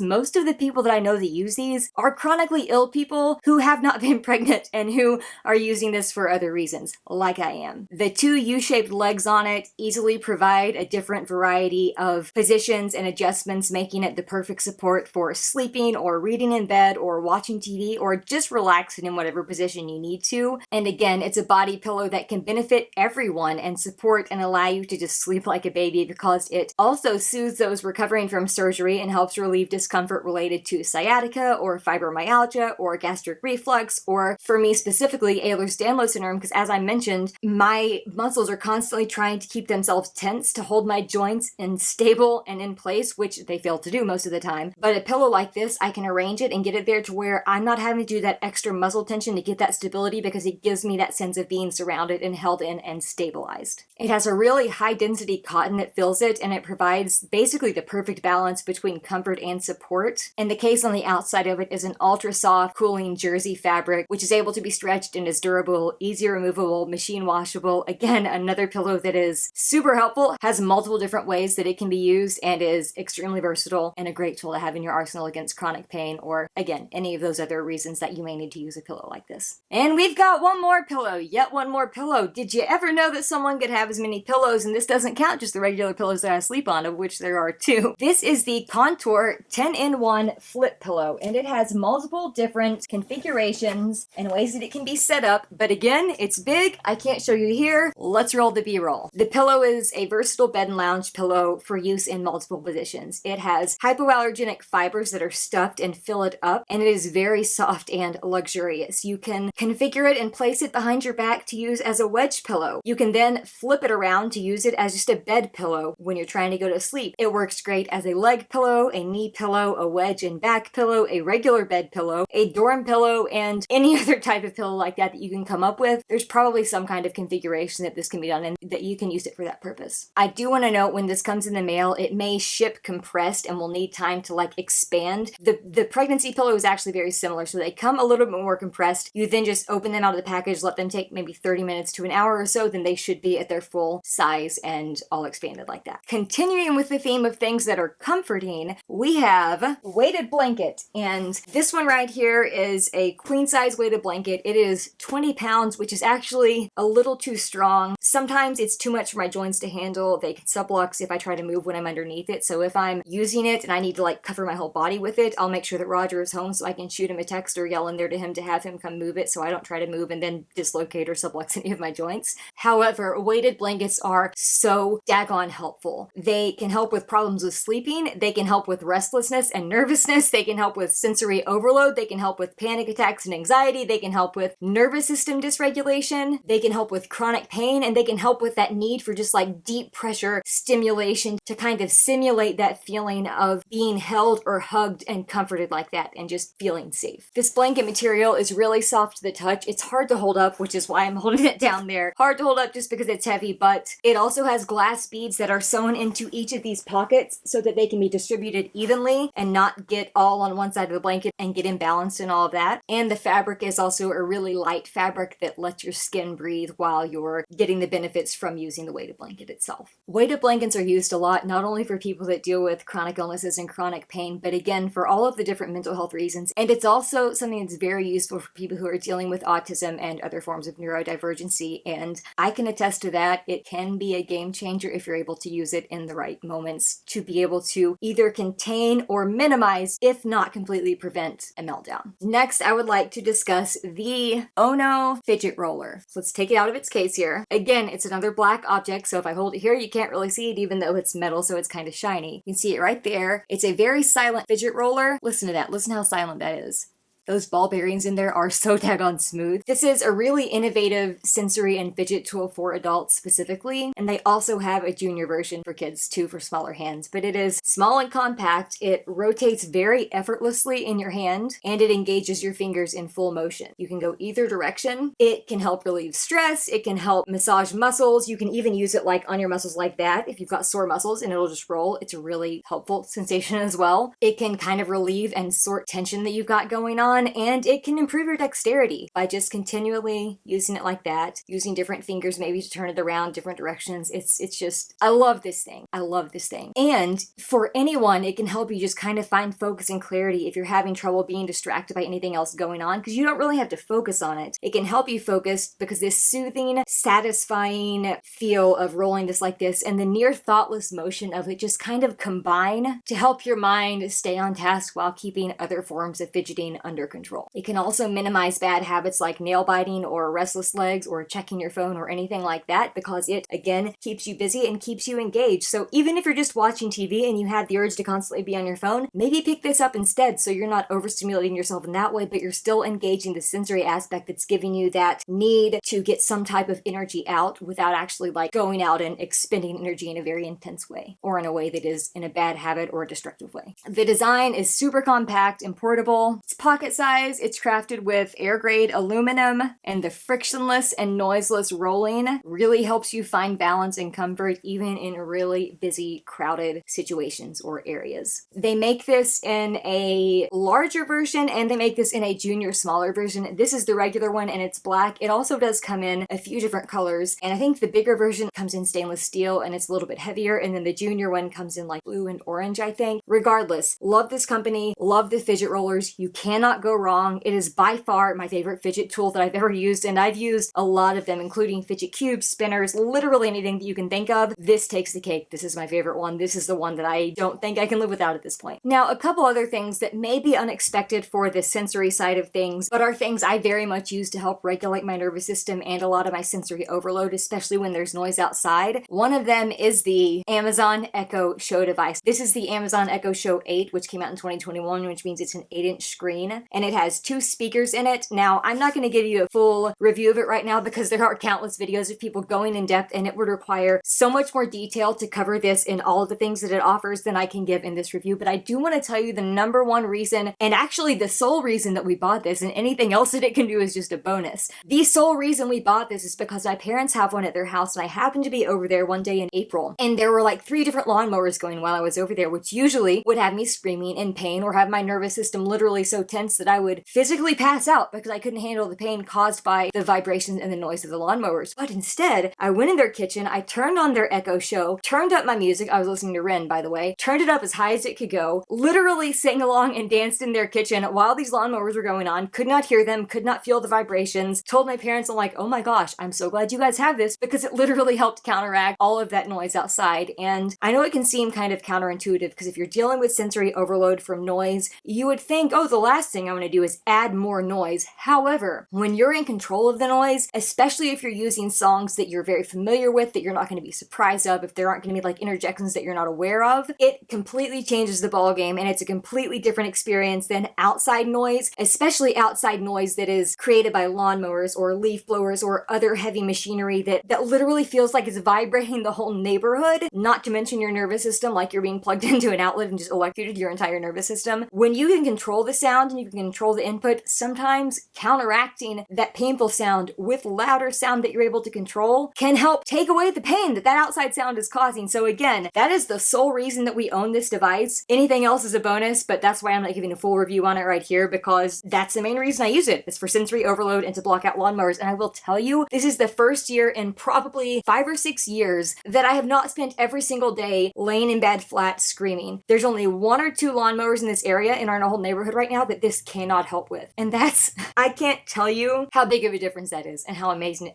most of the people that I know that use these are chronically ill people who have not been pregnant and who are using this for other reasons, like I am. The two U-shaped legs on it easily provide a different variety of positions and adjustments, making it the perfect support for sleeping or reading in bed or watching TV or just relaxing in whatever position you need to. And again, it's a body pillow that can benefit everyone and support and allow you to just sleep like a baby, because it also soothes those recovering from surgery and helps relieve discomfort related to sciatica or fibromyalgia or gastric reflux, or for me specifically, Ehlers-Danlos syndrome, because as I mentioned, my muscles are constantly trying to keep themselves tense to hold my joints and stable and in place, which they fail to do most of the time. But a pillow like this, I can arrange it and get it there to where I'm not having to do that extra muscle tension to get that stability, because it gives me that sense of being surrounded and held in and stabilized. It has a really high density cotton that fills it, and it provides basically the perfect balance between comfort and support. And the case on the outside of it is an ultra soft, cooling jersey fabric, which is able to be stretched and is durable, easy removable, machine washable. Again, another pillow that is super helpful, has multiple different ways that it can be used, and is extremely versatile and a great tool to have in your arsenal against chronic pain, or again, any of those other reasons that you may need to use a pillow like this. And we've got one more pillow, yet one more pillow. Did you ever know that someone could have as many pillows? And this doesn't count just the regular pillows that I sleep on, of which there are two. This is the Contour 10-in-1 flip pillow, and it has multiple different configurations and ways that it can be set up. But again, it's big. I can't show you here. Let's roll the B-roll. The pillow is a versatile bed and lounge pillow for use in multiple positions. It has hypoallergenic fibers that are stuffed and fill it up, and it is very soft and luxurious. You can configure it and place it behind your back to use as a wedge pillow. You can then flip it around to use it as just a bed pillow when you're trying to go to sleep. It works great as a leg pillow, a knee pillow, a wedge and back pillow, a regular bed pillow, a dorm pillow, and any other type of pillow like that you can come up with. There's probably some kind of configuration that this can be done in that you can use it for that purpose. I do want to note, when this comes in the mail, it may ship compressed and will need time to expand. The pregnancy pillow is actually very similar, so they come a little bit more compressed. You then just open them out of the package, let them take maybe 30 minutes to an hour or so, then they should be at their full size and all expanded like that. Continuing with the theme of things that are comforting, we have weighted blanket, and this one right here is a queen size weighted blanket. It is 20 pounds, which is actually a little too strong. Sometimes it's too much for my joints to handle. They can sublux if I try to move when I'm underneath it. So if I'm using it and I need to cover my whole body with it, I'll make sure that Roger is home so I can shoot him a text or yell in there to him to have him come move it, so I don't try to move and then dislocate or sublux any of my joints. However, weighted blankets are so daggone helpful. They can help with problems with sleeping. They can help with restlessness and nervousness. They can help with sensory overload. They can help with panic attacks and anxiety. They can help with nervous system dysregulation. They can help with chronic pain, and they can help with that need for just deep pressure stimulation to kind of simulate that feeling of being held or hugged and comforted like that and just feeling safe. This blanket material is really soft to the touch. It's hard to hold up, which is why I'm holding it down there. Hard to hold up just because it's heavy, but it also has glass beads that are sewn into each of these pockets so that they can be distributed evenly and not get all on one side of the blanket and get imbalanced and all of that. And the fabric is also a really light fabric that lets your skin breathe while you're getting the benefits from using the weighted blanket itself. Weighted blankets are used a lot, not only for people that deal with chronic illnesses and chronic pain, but again, for all of the different mental health reasons. And it's also something that's very useful for people who are dealing with autism and other forms of neurodivergency. And I can attest to that. that, it can be a game changer if you're able to use it in the right moments to be able to either contain or minimize, if not completely prevent, a meltdown. Next, I would like to discuss the Ono Fidget Roller. So let's take it out of its case here. Again, it's another black object, so if I hold it here, you can't really see it even though it's metal, so it's kind of shiny. You can see it right there. It's a very silent fidget roller. Listen to that. Listen how silent that is. Those ball bearings in there are so daggone smooth. This is a really innovative sensory and fidget tool for adults specifically, and they also have a junior version for kids too for smaller hands, but it is small and compact. It rotates very effortlessly in your hand, and it engages your fingers in full motion. You can go either direction. It can help relieve stress. It can help massage muscles. You can even use it like on your muscles like that if you've got sore muscles, and it'll just roll. It's a really helpful sensation as well. It can kind of relieve and sort tension that you've got going on, and it can improve your dexterity by just continually using it like that, using different fingers maybe to turn it around different directions. It's just, I love this thing. I love this thing. And for anyone, it can help you just kind of find focus and clarity if you're having trouble being distracted by anything else going on, because you don't really have to focus on it. It can help you focus because this soothing, satisfying feel of rolling this like this and the near thoughtless motion of it just kind of combine to help your mind stay on task while keeping other forms of fidgeting under control. It can also minimize bad habits like nail biting or restless legs or checking your phone or anything like that, because it, again, keeps you busy and keeps you engaged. So even if you're just watching TV and you have the urge to constantly be on your phone, maybe pick this up instead so you're not overstimulating yourself in that way, but you're still engaging the sensory aspect that's giving you that need to get some type of energy out without actually like going out and expending energy in a very intense way or in a way that is in a bad habit or a destructive way. The design is super compact and portable. It's pocket size. It's crafted with air grade aluminum, and the frictionless and noiseless rolling really helps you find balance and comfort even in really busy, crowded situations or areas. They make this in a larger version and they make this in a junior smaller version. This is the regular one and it's black. It also does come in a few different colors, and I think the bigger version comes in stainless steel and it's a little bit heavier, and then the junior one comes in like blue and orange, I think. Regardless, love this company, love the fidget rollers. You cannot go wrong. It is by far my favorite fidget tool that I've ever used, and I've used a lot of them, including fidget cubes, spinners, literally anything that you can think of. This takes the cake. This is my favorite one. This is the one that I don't think I can live without at this point. Now, a couple other things that may be unexpected for the sensory side of things, but are things I very much use to help regulate my nervous system and a lot of my sensory overload, especially when there's noise outside. One of them is the Amazon Echo Show device. This is the Amazon Echo Show 8, which came out in 2021, which means it's an 8-inch screen, and it has 2 speakers in it. Now, I'm not going to give you a full review of it right now because there are countless videos of people going in depth, and it would require so much more detail to cover this in all of the things that it offers than I can give in this review. But I do want to tell you the number one reason, and actually the sole reason that we bought this, and anything else that it can do is just a bonus. The sole reason we bought this is because my parents have one at their house, and I happened to be over there one day in April, and there were like 3 different lawnmowers going while I was over there, which usually would have me screaming in pain or have my nervous system literally so tense that I would physically pass out because I couldn't handle the pain caused by the vibrations and the noise of the lawnmowers. But instead, I went in their kitchen, I turned on their Echo Show, turned up my music, I was listening to Ren, by the way, turned it up as high as it could go, literally sang along and danced in their kitchen while these lawnmowers were going on, could not hear them, could not feel the vibrations, told my parents, I'm like, oh my gosh, I'm so glad you guys have this, because it literally helped counteract all of that noise outside. And I know it can seem kind of counterintuitive, because if you're dealing with sensory overload from noise, you would think, oh, the last thing I want to do is add more noise. However, when you're in control of the noise, especially if you're using songs that you're very familiar with, that you're not going to be surprised of, if there aren't going to be like interjections that you're not aware of, it completely changes the ballgame, and it's a completely different experience than outside noise, especially outside noise that is created by lawnmowers or leaf blowers or other heavy machinery that literally feels like it's vibrating the whole neighborhood, not to mention your nervous system, like you're being plugged into an outlet and just electrocuted your entire nervous system. When you can control the sound and you can control the input, sometimes counteracting that painful sound with louder sound that you're able to control can help take away the pain that outside sound is causing. So again, that is the sole reason that we own this device. Anything else is a bonus, but that's why I'm not giving a full review on it right here, because that's the main reason I use it. It's for sensory overload and to block out lawnmowers. And I will tell you, this is the first year in probably 5 or 6 years that I have not spent every single day laying in bed flat screaming. There's only 1 or 2 lawnmowers in this area in our whole neighborhood right now that this cannot help with. And that's, I can't tell you how big of a difference that is and how amazing.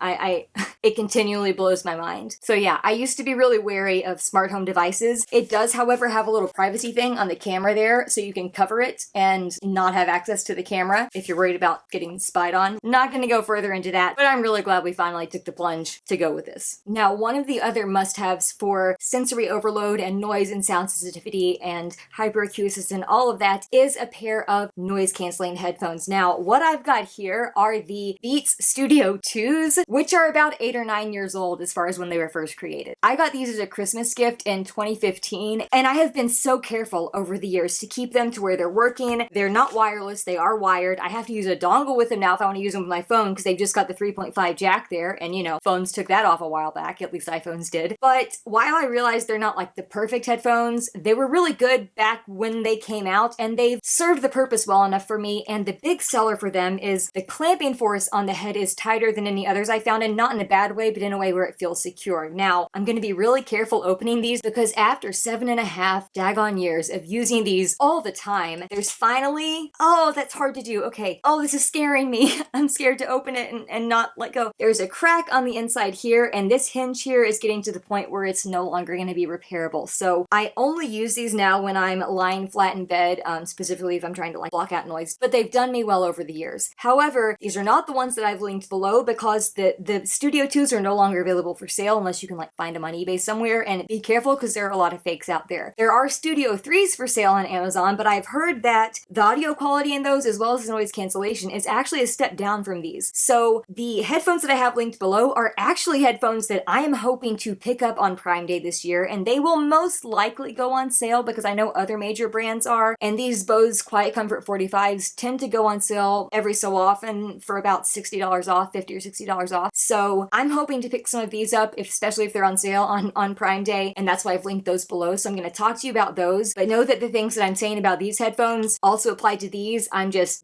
It continually blows my mind. So yeah, I used to be really wary of smart home devices. It does, however, have a little privacy thing on the camera there, so you can cover it and not have access to the camera if you're worried about getting spied on. Not going to go further into that, but I'm really glad we finally took the plunge to go with this. Now, one of the other must-haves for sensory overload and noise and sound sensitivity and hyperacusis and all of that is a pair of noise-canceling headphones. Now, what I've got here are the Beats Studio 2s, which are about 8 or 9 years old as far as when they were first created. I got these as a Christmas gift in 2015, and I have been so careful over the years to keep them to where they're working. They're not wireless, they are wired. I have to use a dongle with them now if I want to use them with my phone because they've just got the 3.5 jack there, and you know, phones took that off a while back, at least iPhones did. But while I realized they're not like the perfect headphones, they were really good back when they came out, and they've served the purpose well enough for me. And the big seller for them is the clamping force on the head is tighter than any others I found, and not in a bad way, but in a way where it feels secure. Now, I'm going to be really careful opening these because after 7.5 daggone years of using these all the time, there's finally, oh, that's hard to do. Okay. Oh, this is scaring me. I'm scared to open it and not let go. There's a crack on the inside here, and this hinge here is getting to the point where it's no longer going to be repairable. So I only use these now when I'm lying flat in bed, specifically if I'm trying to like block out noise, but they've done me well over the years. However, these are not the ones that I've linked below because the Studio 2s are no longer available for sale unless you can like find them on eBay somewhere, and be careful because there are a lot of fakes out there. There are Studio 3s for sale on Amazon, but I've heard that the audio quality in those as well as the noise cancellation is actually a step down from these. So the headphones that I have linked below are actually headphones that I am hoping to pick up on Prime Day this year, and they will most likely go on sale because I know other major brands are, and these Bose Quiet Comfort 45s tend to go on sale every so often for about $60 off, $50 or $60 off. So I'm hoping to pick some of these up, especially if they're on sale on Prime Day, and that's why I've linked those below. So I'm going to talk to you about those, but know that the things that I'm saying about these headphones also apply to these.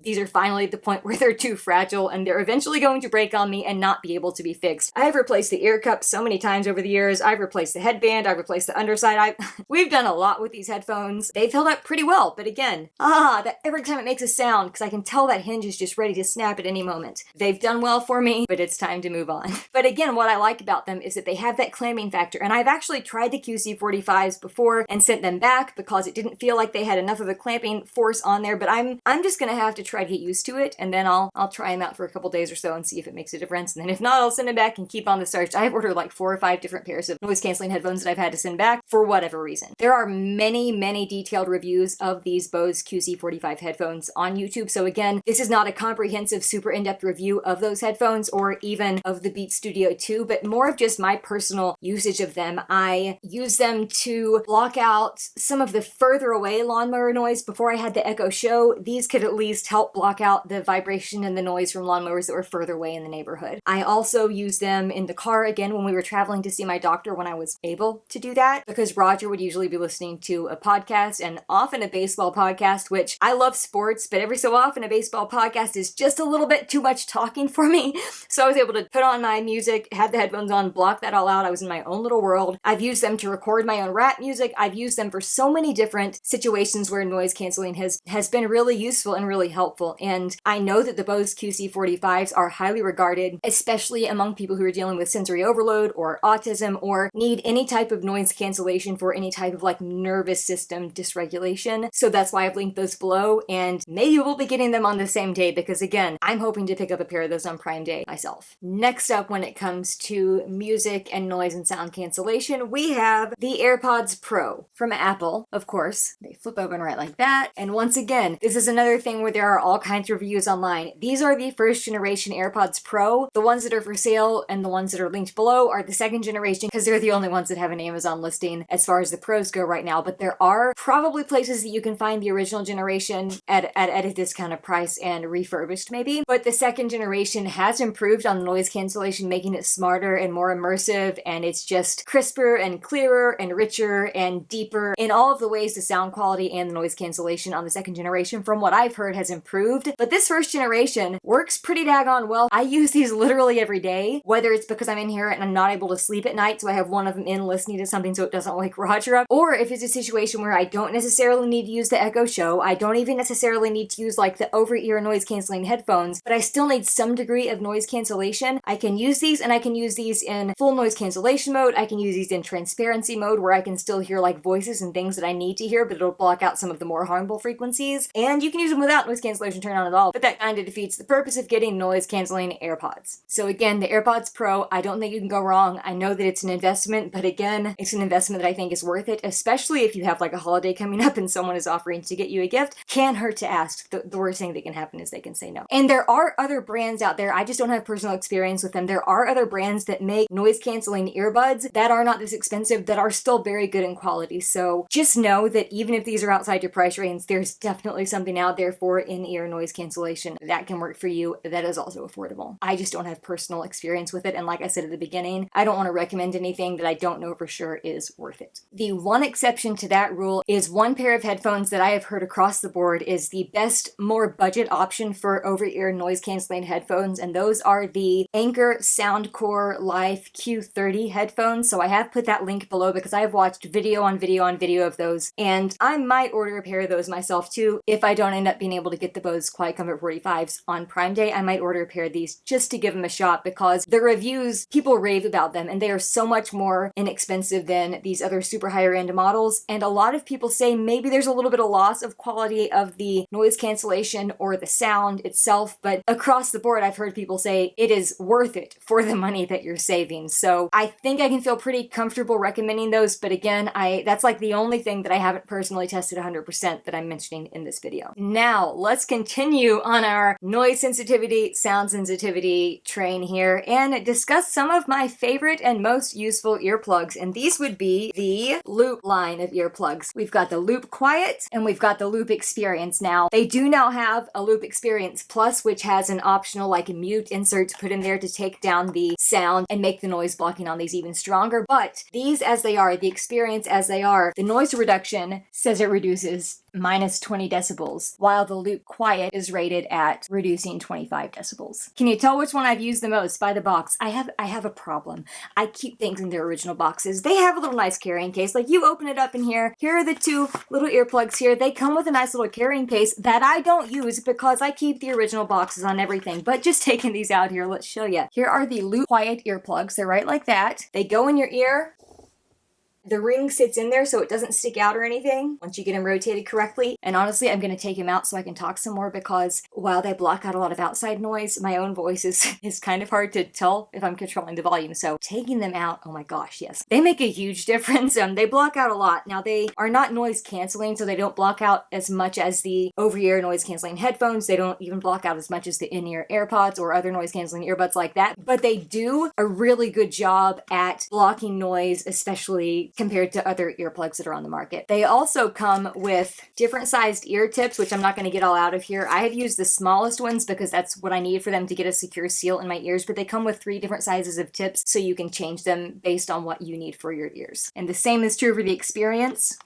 These are finally at the point where they're too fragile and they're eventually going to break on me and not be able to be fixed. I've replaced the ear cup so many times over the years. I've replaced the headband. I've replaced the underside. We've done a lot with these headphones. They've held up pretty well, but again, that every time it makes a sound, because I can tell that hinge is just ready to snap at any moment. They've done well for me, but it's time to move on. But again, what I like about them is that they have that clamping factor, and I've actually tried the QC45s before and sent them back because it didn't feel like they had enough of a clamping force on there, but I'm just gonna have to try to get used to it, and then I'll try them out for a couple days or so and see if it makes a difference, and then if not, I'll send them back and keep on the search. I've ordered like 4 or 5 different pairs of noise canceling headphones that I've had to send back for whatever reason. There are many detailed reviews of these Bose QC45 headphones on YouTube, so again, this is not a comprehensive, super in-depth review of those headphones or even of the Beats Studio 2, but more of just my personal usage of them. I use them to block out some of the further away lawnmower noise. Before I had the Echo Show, these could at least help block out the vibration and the noise from lawnmowers that were further away in the neighborhood. I also use them in the car, again, when we were traveling to see my doctor when I was able to do that, because Roger would usually be listening to a podcast, and often a baseball podcast, which I love sports, but every so often a baseball podcast is just a little bit too much talking for me. So I was able to put on my music, have the headphones on, block that all out. I was in my own little world. I've used them to record my own rap music. I've used them for so many different situations where noise canceling has been really useful and really helpful. And I know that the Bose QC45s are highly regarded, especially among people who are dealing with sensory overload or autism or need any type of noise cancellation for any type of like nervous system dysregulation. So that's why I've linked those below, and maybe we'll be getting them on the same day because again, I'm hoping to pick up a pair of those on Prime Day myself. Next up, when it comes to music and noise and sound cancellation, we have the AirPods Pro from Apple, of course. They flip open right like that. And once again, this is another thing where there are all kinds of reviews online. These are the first generation AirPods Pro. The ones that are for sale and the ones that are linked below are the second generation because they're the only ones that have an Amazon listing as far as the Pros go right now. But there are probably places that you can find the original generation at a discounted price and refurbished maybe. But the second generation has improved on the noise cancellation, making it smarter and more immersive, and it's just crisper and clearer and richer and deeper in all of the ways the sound quality and the noise cancellation on the second generation, from what I've heard, has improved. But this first generation works pretty daggone well. I use these literally every day, whether it's because I'm in here and I'm not able to sleep at night, so I have one of them in listening to something so it doesn't wake Roger up, or if it's a situation where I don't necessarily need to use the Echo Show, I don't even necessarily need to use like the over-ear noise canceling headphones, but I still need some degree of noise cancellation, I can use these and I can use these in full noise cancellation mode. I can use these in transparency mode where I can still hear like voices and things that I need to hear, but it'll block out some of the more harmful frequencies. And you can use them without noise cancellation turned on at all, but that kind of defeats the purpose of getting noise canceling AirPods. So again, the AirPods Pro, I don't think you can go wrong. I know that it's an investment, but again, it's an investment that I think is worth it, especially if you have like a holiday coming up and someone is offering to get you a gift. Can't hurt to ask. The worst thing that can happen is they can say no. And there are other brands out there, I just don't have personal experience with them. There are other brands that make noise canceling earbuds that are not this expensive, that are still very good in quality. So just know that even if these are outside your price range, there's definitely something out there for in-ear noise cancellation that can work for you that is also affordable. I just don't have personal experience with it, and like I said at the beginning, I don't want to recommend anything that I don't know for sure is worth it. The one exception to that rule is one pair of headphones that I have heard across the board is the best, more budget option for over-ear noise canceling headphones, and those are the Anker Soundcore Life Q30 headphones. So I have put that link below because I have watched video on video on video of those, and I might order a pair of those myself too. If I don't end up being able to get the Bose Quiet Comfort 45s on Prime Day, I might order a pair of these just to give them a shot because the reviews, people rave about them and they are so much more inexpensive than these other super higher end models. And a lot of people say maybe there's a little bit of loss of quality of the noise cancellation or the sound itself, but across the board, I've heard people say it is worth it for the money that you're saving. So I think I can feel pretty comfortable recommending those, but again, that's like the only thing that I haven't personally tested 100% that I'm mentioning in this video. Now, let's continue on our noise sensitivity, sound sensitivity train here and discuss some of my favorite and most useful earplugs, and these would be the Loop line of earplugs. We've got the Loop Quiet and we've got the Loop Experience. Now, they do now have a Loop Experience Plus, which has an optional like mute insert to put in there to take down the sound and make the noise blocking on these even stronger, but these as they are, the Experience as they are, the noise reduction says it reduces minus 20 decibels, while the Loop Quiet is rated at reducing 25 decibels. Can you tell which one I've used the most by the box? I have a problem. I keep things in their original boxes. They have a little nice carrying case. Like you open it up in here. Here are the two little earplugs here. They come with a nice little carrying case that I don't use because I keep the original boxes on everything. But just taking these out here, let's show you. Here are the Loop Quiet earplugs. They're right like that. They go in your ear. The ring sits in there so it doesn't stick out or anything once you get them rotated correctly. And honestly, I'm going to take them out so I can talk some more because while they block out a lot of outside noise, my own voice is kind of hard to tell if I'm controlling the volume. So taking them out, oh my gosh, yes. They make a huge difference. They block out a lot. Now they are not noise canceling, so they don't block out as much as the over-ear noise canceling headphones. They don't even block out as much as the in-ear AirPods or other noise canceling earbuds like that. But they do a really good job at blocking noise, especially compared to other earplugs that are on the market. They also come with different sized ear tips, which I'm not going to get all out of here. I have used the smallest ones because that's what I need for them to get a secure seal in my ears, but they come with 3 different sizes of tips so you can change them based on what you need for your ears. And the same is true for the Experience.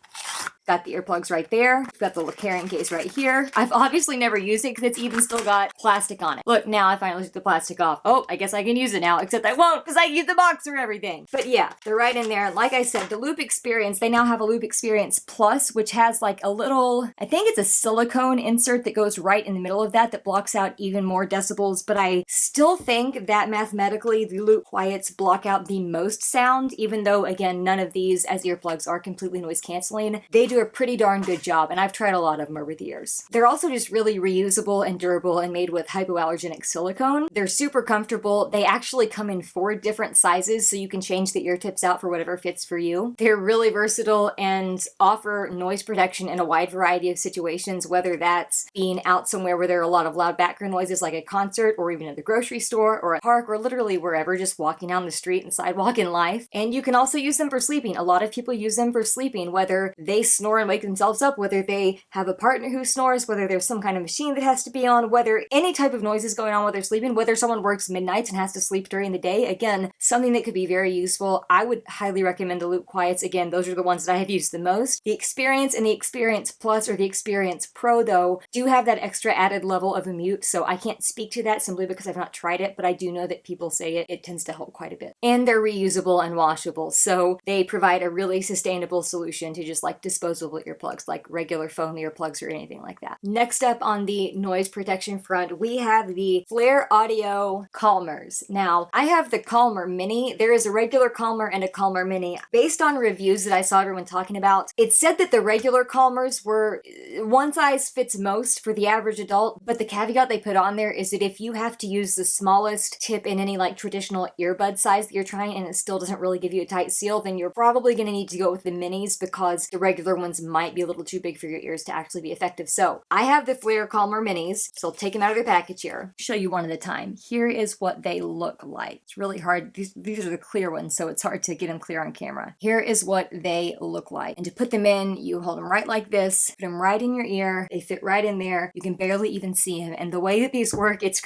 Got the earplugs right there. Got the little carrying case right here. I've obviously never used it because it's even still got plastic on it. Look, now I finally took the plastic off. Oh, I guess I can use it now, except I won't because I use the box or everything. But yeah, they're right in there. Like I said, the Loop Experience, they now have a Loop Experience Plus, which has like a little, I think it's a silicone insert that goes right in the middle of that blocks out even more decibels, but I still think that mathematically the Loop Quiets block out the most sound, even though, again, none of these as earplugs are completely noise canceling. They do a pretty darn good job, and I've tried a lot of them over the years. They're also just really reusable and durable and made with hypoallergenic silicone. They're super comfortable. They actually come in 4 different sizes, so you can change the ear tips out for whatever fits for you. They're really versatile and offer noise protection in a wide variety of situations, whether that's being out somewhere where there are a lot of loud background noises like a concert or even at the grocery store or a park or literally wherever, just walking down the street and sidewalk in life. And you can also use them for sleeping. A lot of people use them for sleeping, whether they snore and wake themselves up, whether they have a partner who snores, whether there's some kind of machine that has to be on, whether any type of noise is going on while they're sleeping, whether someone works midnights and has to sleep during the day. Again, something that could be very useful. I would highly recommend the Loop Quiets. Again, those are the ones that I have used the most. The Experience and the Experience Plus or the Experience Pro, though, do have that extra added level of a mute, so I can't speak to that simply because I've not tried it, but I do know that people say it tends to help quite a bit. And they're reusable and washable, so they provide a really sustainable solution to just like disposable disposable earplugs, like regular phone earplugs or anything like that. Next up on the noise protection front, we have the Flare Audio Calmers. Now, I have the Calmer Mini. There is a regular Calmer and a Calmer Mini. Based on reviews that I saw everyone talking about, it said that the regular Calmers were one size fits most for the average adult, but the caveat they put on there is that if you have to use the smallest tip in any like traditional earbud size that you're trying and it still doesn't really give you a tight seal, then you're probably going to need to go with the minis because the regular ones might be a little too big for your ears to actually be effective. So I have the Flare Calmer Minis, so I'll take them out of their package here. Show you one at a time. Here is what they look like. It's really hard. These are the clear ones, so it's hard to get them clear on camera. Here is what they look like. And to put them in, you hold them right like this, put them right in your ear. They fit right in there. You can barely even see them. And the way that these work, it's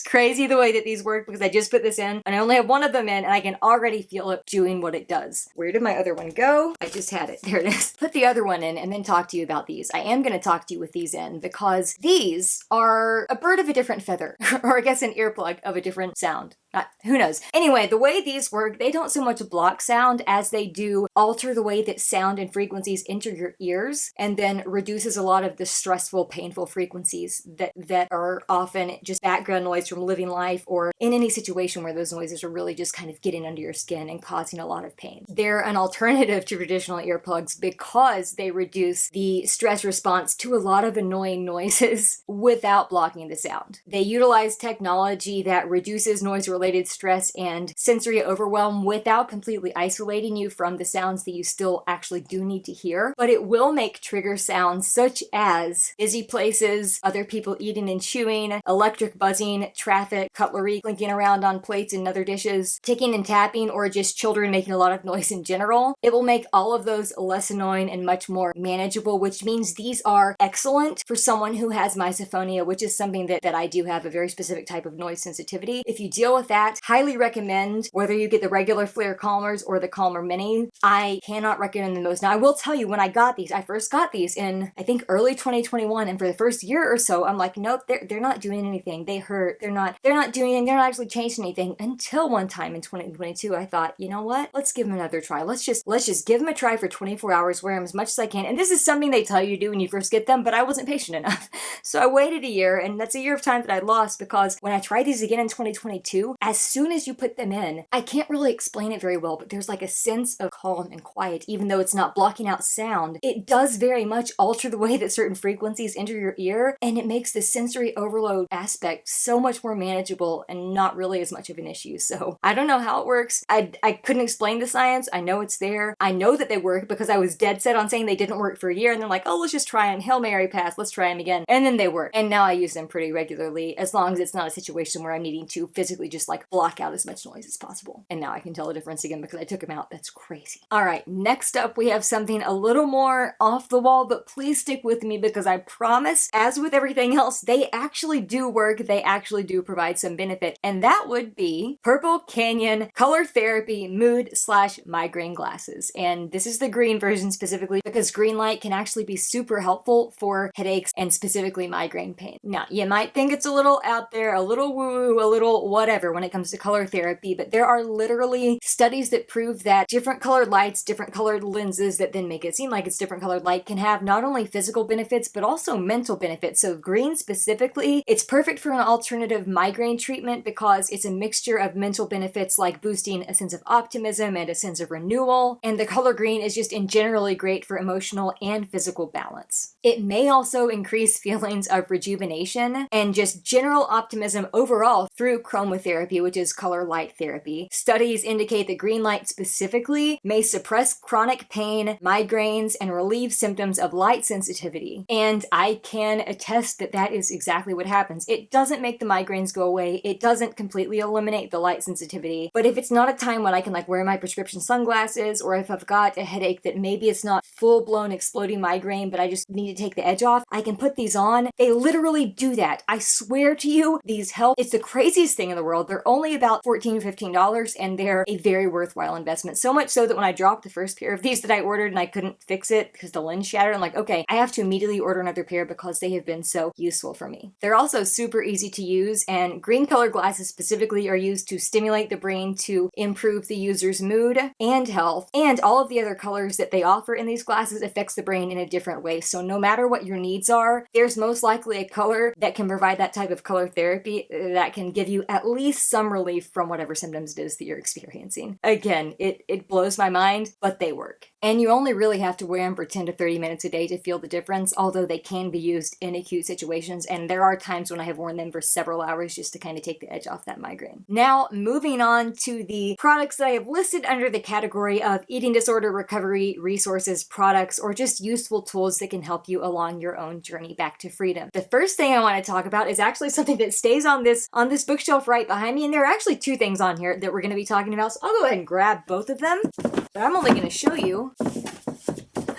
crazy the way that these work because I just put this in and I only have one of them in and I can already feel it doing what it does. Where did my other one go? I just had it. There it is. Put the other one in and then talk to you about these. I am going to talk to you with these in because these are a bird of a different feather, or I guess an earplug of a different sound. Who knows? Anyway, the way these work, they don't so much block sound as they do alter the way that sound and frequencies enter your ears and then reduces a lot of the stressful, painful frequencies that are often just background noise from living life or in any situation where those noises are really just kind of getting under your skin and causing a lot of pain. They're an alternative to traditional earplugs because they reduce the stress response to a lot of annoying noises without blocking the sound. They utilize technology that reduces noise-related stress and sensory overwhelm without completely isolating you from the sounds that you still actually do need to hear, but it will make trigger sounds such as busy places, other people eating and chewing, electric buzzing, traffic, cutlery clinking around on plates and other dishes, ticking and tapping, or just children making a lot of noise in general. It will make all of those less annoying and much more manageable, which means these are excellent for someone who has misophonia, which is something that I do have, a very specific type of noise sensitivity. If you deal with that, highly recommend whether you get the regular Flare Calmers or the Calmer Mini. I cannot recommend them most. Now, I will tell you, when I got these, I first got these in, I think, early 2021, and for the first year or so, I'm like, nope, they're not doing anything. They hurt. They're not doing anything. They're not actually changing anything. Until one time in 2022, I thought, you know what? Let's give them another try. Let's just give them a try for 24 hours, wear them as much as I can. And this is something they tell you to do when you first get them, but I wasn't patient enough. So I waited a year, and that's a year of time that I lost because when I tried these again in 2022, as soon as you put them in, I can't really explain it very well, but there's like a sense of calm and quiet, even though it's not blocking out sound. It does very much alter the way that certain frequencies enter your ear, and it makes the sensory overload aspect so much more manageable and not really as much of an issue. So I don't know how it works. I couldn't explain the science. I know it's there. I know that they work because I was dead set on saying they didn't work for a year, and they're like, oh, let's just try them. Hail Mary pass. Let's try them again. And then they work. And now I use them pretty regularly, as long as it's not a situation where I'm needing to physically just like block out as much noise as possible. And now I can tell the difference again because I took them out. That's crazy. All right, next up we have something a little more off the wall, but please stick with me because I promise, as with everything else, they actually do work. They actually do provide some benefit. And that would be Purple Canyon Color Therapy Mood/Migraine Glasses. And this is the green version specifically because green light can actually be super helpful for headaches and specifically migraine pain. Now, you might think it's a little out there, a little woo-woo, a little whatever when it comes to color therapy, but there are literally studies that prove that different colored lights, different colored lenses that then make it seem like it's different colored light can have not only physical benefits, but also mental benefits. So green specifically, it's perfect for an alternative migraine treatment because it's a mixture of mental benefits like boosting a sense of optimism and a sense of renewal. And the color green is just in generally great for emotional and physical balance. It may also increase feelings of rejuvenation and just general optimism overall through chromotherapy, which is color light therapy. Studies indicate that green light specifically may suppress chronic pain, migraines, and relieve symptoms of light sensitivity. And I can attest that that is exactly what happens. It doesn't make the migraines go away. It doesn't completely eliminate the light sensitivity. But if it's not a time when I can like wear my prescription sunglasses, or if I've got a headache that maybe it's not full-blown exploding migraine, but I just need to take the edge off, I can put these on. They literally do that. I swear to you, these help. It's the craziest thing in the world. They're They're only about $14, $15, and they're a very worthwhile investment. So much so that when I dropped the first pair of these that I ordered and I couldn't fix it because the lens shattered, I'm like, okay, I have to immediately order another pair because they have been so useful for me. They're also super easy to use, and green color glasses specifically are used to stimulate the brain to improve the user's mood and health, and all of the other colors that they offer in these glasses affects the brain in a different way. So no matter what your needs are, there's most likely a color that can provide that type of color therapy that can give you at least some relief from whatever symptoms it is that you're experiencing. Again, it blows my mind, but they work. And you only really have to wear them for 10 to 30 minutes a day to feel the difference, although they can be used in acute situations, and there are times when I have worn them for several hours just to kind of take the edge off that migraine. Now, moving on to the products that I have listed under the category of eating disorder recovery resources, products, or just useful tools that can help you along your own journey back to freedom. The first thing I want to talk about is actually something that stays on this bookshelf right behind me, and there are actually two things on here that we're going to be talking about, so I'll go ahead and grab both of them, but I'm only going to show you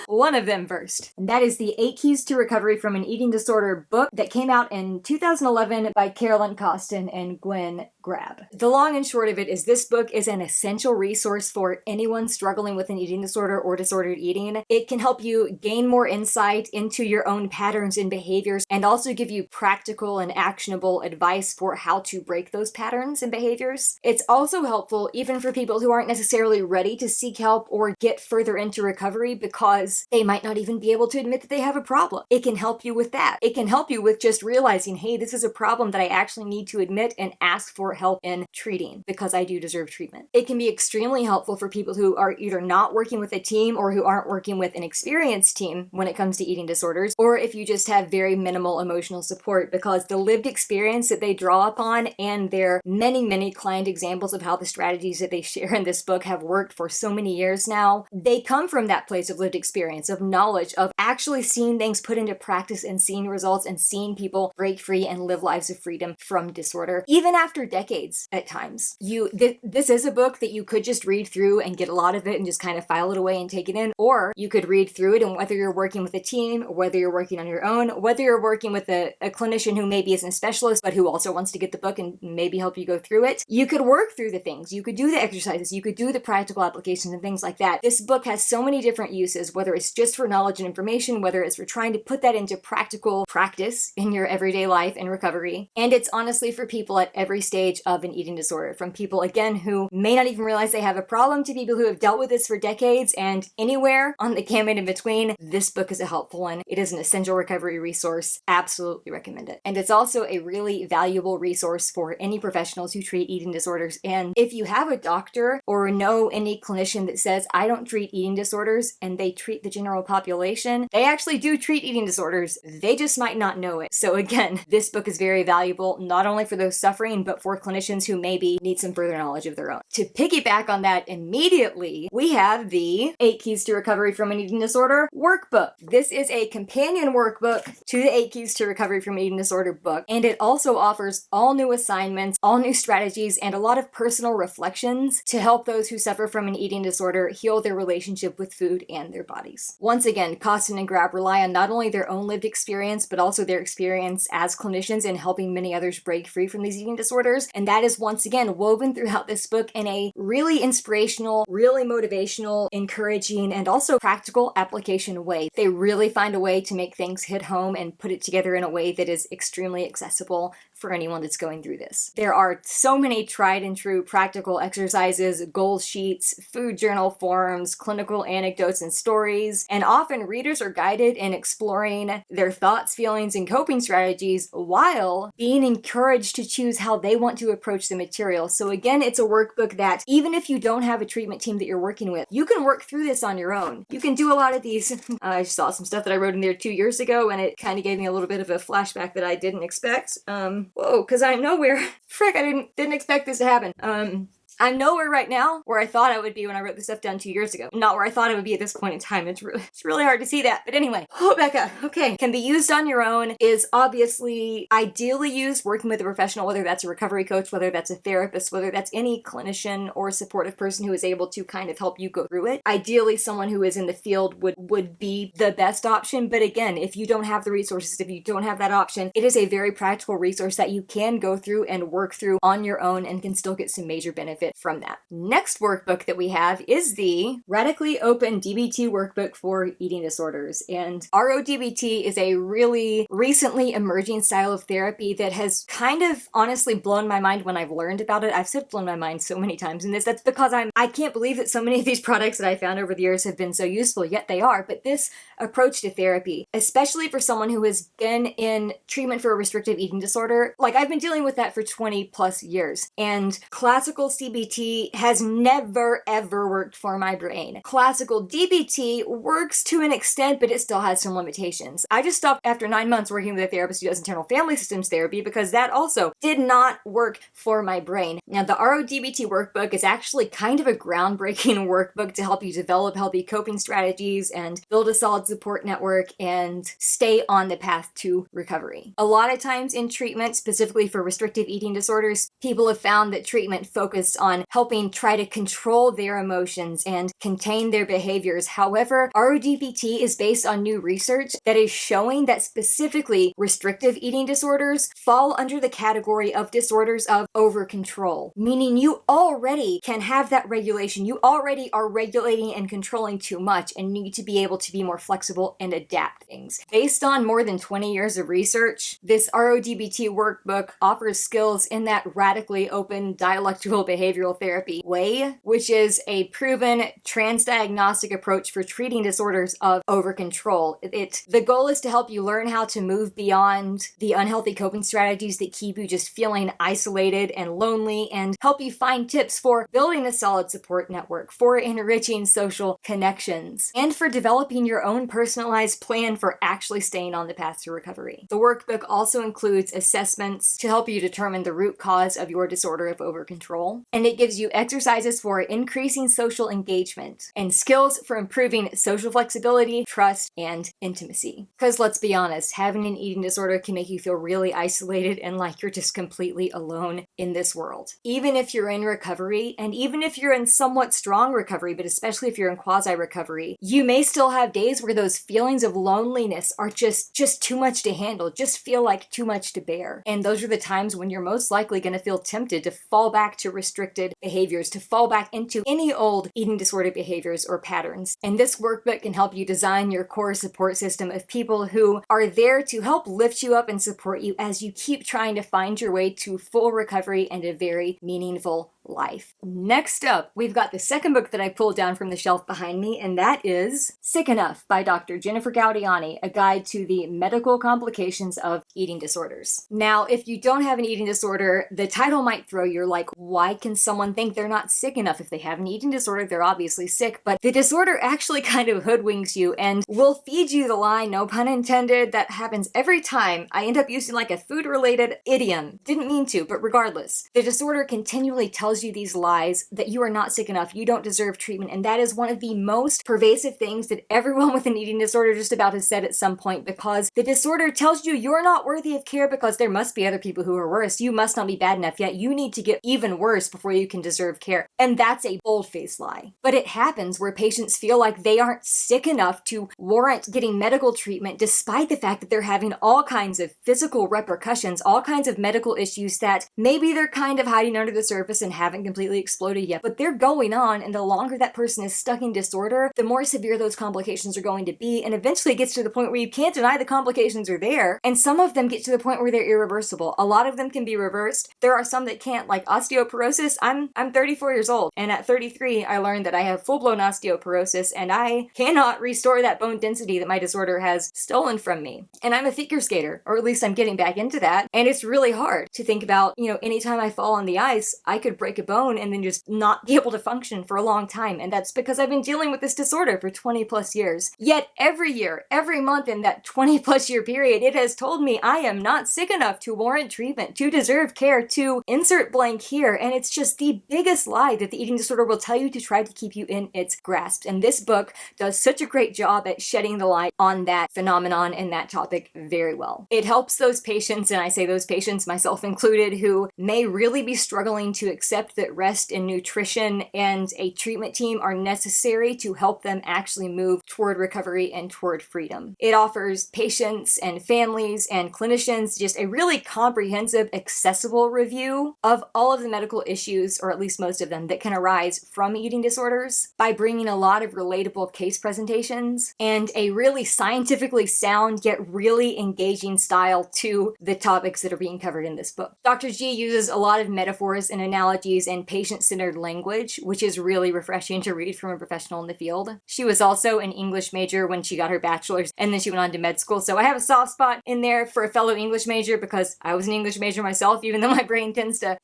one of them first. And that is the 8 Keys to Recovery from an Eating Disorder book that came out in 2011 by Carolyn Costin and Gwen Grab. The long and short of it is this book is an essential resource for anyone struggling with an eating disorder or disordered eating. It can help you gain more insight into your own patterns and behaviors, and also give you practical and actionable advice for how to break those patterns and behaviors. It's also helpful even for people who aren't necessarily ready to seek help or get further into recovery because they might not even be able to admit that they have a problem. It can help you with that. It can help you with just realizing, hey, this is a problem that I actually need to admit and ask for help in treating because I do deserve treatment. It can be extremely helpful for people who are either not working with a team or who aren't working with an experienced team when it comes to eating disorders, or if you just have very minimal emotional support, because the lived experience that they draw upon and their many, many client examples of how the strategies that they share in this book have worked for so many years now, they come from that place of lived experience, of knowledge, of actually seeing things put into practice and seeing results and seeing people break free and live lives of freedom from disorder, even after decades at times. This is a book that you could just read through and get a lot of it and just kind of file it away and take it in, or you could read through it, and whether you're working with a team, whether you're working on your own, whether you're working with a clinician who maybe isn't a specialist but who also wants to get the book and maybe help you go through it, you could work through the things, you could do the exercises, you could do the practical applications and things like that. This book has so many different uses, whether it's just for knowledge and information, whether it's for trying to put that into practical practice in your everyday life and recovery. And it's honestly for people at every stage of an eating disorder, from people, again, who may not even realize they have a problem to people who have dealt with this for decades, and anywhere on the gamut in between. This book is a helpful one. It is an essential recovery resource. Absolutely recommend it. And it's also a really valuable resource for any professionals who treat eating disorders. And if you have a doctor or know any clinician that says, I don't treat eating disorders, and they treat the general population, they actually do treat eating disorders. They just might not know it. So again, this book is very valuable, not only for those suffering, but for clinicians who maybe need some further knowledge of their own. To piggyback on that immediately, we have the 8 Keys to Recovery from an Eating Disorder Workbook. This is a companion workbook to the 8 Keys to Recovery from an Eating Disorder book, and it also offers all new assignments, all new strategies, and a lot of personal reflections to help those who suffer from an eating disorder heal their relationship with food and their bodies. Once again, Costin and Grab rely on not only their own lived experience, but also their experience as clinicians in helping many others break free from these eating disorders, and that is once again woven throughout this book in a really inspirational, really motivational, encouraging, and also practical application way. They really find a way to make things hit home and put it together in a way that is extremely accessible for anyone that's going through this. There are so many tried and true practical exercises, goal sheets, food journal forms, clinical anecdotes and stories, and often readers are guided in exploring their thoughts, feelings, and coping strategies while being encouraged to choose how they want to approach the material. So again, it's a workbook that even if you don't have a treatment team that you're working with, you can work through this on your own. You can do a lot of these. I saw some stuff that I wrote in there 2 years ago, and it kind of gave me a little bit of a flashback that I didn't expect. Whoa, because I'm nowhere. Frick, I didn't expect this to happen. I'm nowhere right now where I thought I would be when I wrote this stuff down 2 years ago. Not where I thought I would be at this point in time. It's really hard to see that. But anyway, Becca, okay. Can be used on your own, is obviously ideally used working with a professional, whether that's a recovery coach, whether that's a therapist, whether that's any clinician or supportive person who is able to kind of help you go through it. Ideally, someone who is in the field would be the best option. But again, if you don't have the resources, if you don't have that option, it is a very practical resource that you can go through and work through on your own and can still get some major benefit from that. Next workbook that we have is the Radically Open DBT Workbook for Eating Disorders. And RODBT is a really recently emerging style of therapy that has kind of honestly blown my mind when I've learned about it. I've said blown my mind so many times in this. That's because I can't believe that so many of these products that I found over the years have been so useful, yet they are. But this approach to therapy, especially for someone who has been in treatment for a restrictive eating disorder, like I've been dealing with that for 20 plus years. And classical CBT has never ever worked for my brain. Classical DBT works to an extent, but it still has some limitations. I just stopped after 9 months working with a therapist who does internal family systems therapy because that also did not work for my brain. Now, the RODBT workbook is actually kind of a groundbreaking workbook to help you develop healthy coping strategies and build a solid support network and stay on the path to recovery. A lot of times in treatment, specifically for restrictive eating disorders, people have found that treatment focused on helping try to control their emotions and contain their behaviors. However, RODBT is based on new research that is showing that specifically restrictive eating disorders fall under the category of disorders of over-control, meaning you already can have that regulation. You already are regulating and controlling too much and need to be able to be more flexible and adapt things. Based on more than 20 years of research, this RODBT workbook offers skills in that radically open dialectical behavioral therapy way, which is a proven transdiagnostic approach for treating disorders of over-control. The goal is to help you learn how to move beyond the unhealthy coping strategies that keep you just feeling isolated and lonely, and help you find tips for building a solid support network, for enriching social connections, and for developing your own personalized plan for actually staying on the path to recovery. The workbook also includes assessments to help you determine the root cause of your disorder of over-control, and it gives you exercises for increasing social engagement and skills for improving social flexibility, trust, and intimacy. Because let's be honest, having an eating disorder can make you feel really isolated and like you're just completely alone in this world. Even if you're in recovery, and even if you're in somewhat strong recovery, but especially if you're in quasi-recovery, you may still have days where those feelings of loneliness are just too much to handle, just feel like too much to bear. And those are the times when you're most likely going to feel tempted to fall back to restricted behaviors, to fall back into any old eating disorder behaviors or patterns. And this workbook can help you design your core support system of people who are there to help lift you up and support you as you keep trying to find your way to full recovery and a very meaningful life. Next up, we've got the second book that I pulled down from the shelf behind me, and that is Sick Enough by Dr. Jennifer Gaudiani, a guide to the medical complications of eating disorders. Now, if you don't have an eating disorder, the title might throw you. Like, why can someone think they're not sick enough? If they have an eating disorder, they're obviously sick, but the disorder actually kind of hoodwinks you and will feed you the lie, no pun intended. That happens every time. I end up using like a food-related idiom. Didn't mean to, but regardless, the disorder continually tells you these lies that you are not sick enough, you don't deserve treatment, and that is one of the most pervasive things that everyone with an eating disorder just about has said at some point, because the disorder tells you you're not worthy of care because there must be other people who are worse. You must not be bad enough yet. You need to get even worse before you can deserve care. And that's a bold-faced lie. But it happens where patients feel like they aren't sick enough to warrant getting medical treatment, despite the fact that they're having all kinds of physical repercussions, all kinds of medical issues that maybe they're kind of hiding under the surface and haven't completely exploded yet, but they're going on, and the longer that person is stuck in disorder, the more severe those complications are going to be, and eventually it gets to the point where you can't deny the complications are there, and some of them get to the point where they're irreversible. A lot of them can be reversed. There are some that can't, like osteoporosis. I'm 34 years old, and at 33, I learned that I have full-blown osteoporosis, and I cannot restore that bone density that my disorder has stolen from me. And I'm a figure skater, or at least I'm getting back into that, and it's really hard to think about, anytime I fall on the ice, I could break break a bone and then just not be able to function for a long time. And that's because I've been dealing with this disorder for 20 plus years. Yet every year, every month in that 20 plus year period, it has told me I am not sick enough to warrant treatment, to deserve care, to insert blank here. And it's just the biggest lie that the eating disorder will tell you to try to keep you in its grasp. And this book does such a great job at shedding the light on that phenomenon and that topic very well. It helps those patients, and I say those patients, myself included, who may really be struggling to accept that rest and nutrition and a treatment team are necessary to help them actually move toward recovery and toward freedom. It offers patients and families and clinicians just a really comprehensive, accessible review of all of the medical issues, or at least most of them, that can arise from eating disorders by bringing a lot of relatable case presentations and a really scientifically sound yet really engaging style to the topics that are being covered in this book. Dr. G uses a lot of metaphors and analogies and patient-centered language, which is really refreshing to read from a professional in the field. She was also an English major when she got her bachelor's, and then she went on to med school, so I have a soft spot in there for a fellow English major because I was an English major myself, even though my brain tends to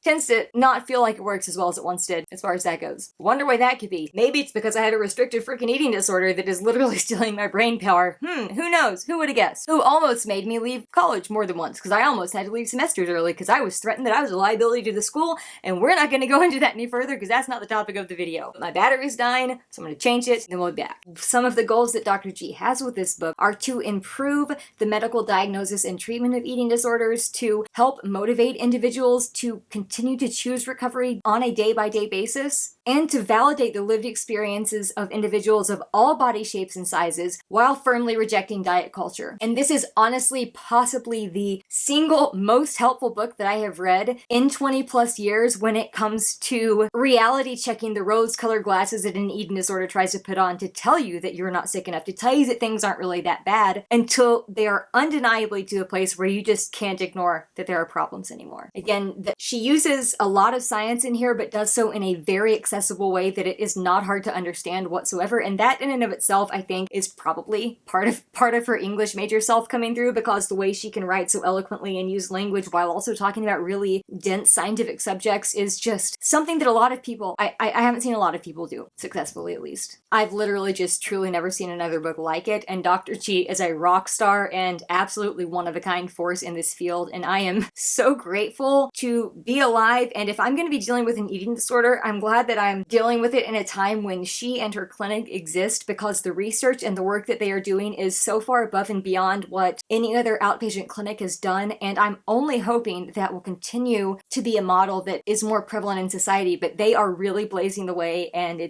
not feel like it works as well as it once did, as far as that goes. Wonder why that could be. Maybe it's because I have a restricted freaking eating disorder that is literally stealing my brain power. Who knows? Who would have guessed? Who almost made me leave college more than once, because I almost had to leave semesters early because I was threatened that I was a liability to the school, and we're not going to go into that any further because that's not the topic of the video. My battery's dying, so I'm going to change it, and then we'll be back. Some of the goals that Dr. G has with this book are to improve the medical diagnosis and treatment of eating disorders, to help motivate individuals to continue to choose recovery on a day-by-day basis, and to validate the lived experiences of individuals of all body shapes and sizes while firmly rejecting diet culture. And this is honestly possibly the single most helpful book that I have read in 20 plus years when it comes to reality checking the rose-colored glasses that an eating disorder tries to put on to tell you that you're not sick enough, to tell you that things aren't really that bad until they are undeniably to a place where you just can't ignore that there are problems anymore. Again, she uses a lot of science in here, but does so in a very accessible way that it is not hard to understand whatsoever. And that in and of itself, I think, is probably part of her English major self coming through, because the way she can write so eloquently and use language while also talking about really dense scientific subjects is just something that a lot of people, I haven't seen a lot of people do successfully, at least. I've literally just truly never seen another book like it, and Dr. G is a rock star and absolutely one-of-a-kind force in this field, and I am so grateful to be alive. And if I'm going to be dealing with an eating disorder, I'm glad that I'm dealing with it in a time when she and her clinic exist, because the research and the work that they are doing is so far above and beyond what any other outpatient clinic has done, and I'm only hoping that will continue to be a model that is more prevalent in society. But they are really blazing the way, and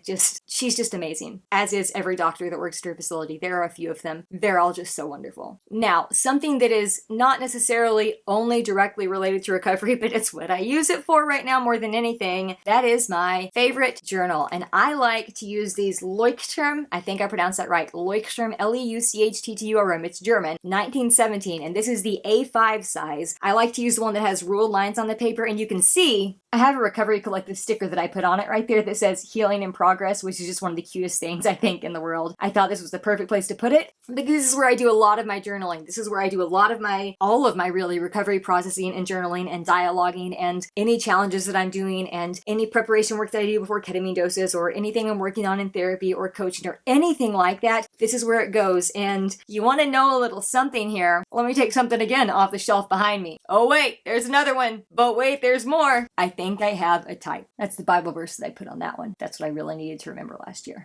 she's just amazing, as is every doctor that works at her facility. There are a few of them. They're all just so wonderful. Now, something that is not necessarily only directly related to recovery, but it's what I use it for right now more than anything, that is my favorite journal. And I like to use these Leuchtturm, I think I pronounced that right, Leuchtturm, L-E-U-C-H-T-T-U-R-M, it's German, 1917, and this is the A5 size. I like to use the one that has ruled lines on the paper, and you can see I have a Recovery Collective sticker that I put on it right there that says Healing in Progress, which is just one of the cutest things I think in the world. I thought this was the perfect place to put it because this is where I do a lot of my journaling. This is where I do a lot of all of my really recovery processing and journaling and dialoguing and any challenges that I'm doing and any preparation work that I do before ketamine doses or anything I'm working on in therapy or coaching or anything like that. This is where it goes. And you want to know a little something here? Let me take something again off the shelf behind me. Oh wait, there's another one. But wait, there's more. I think I have a type. That's the Bible verse that I put on that one. That's what I really needed to remember last year.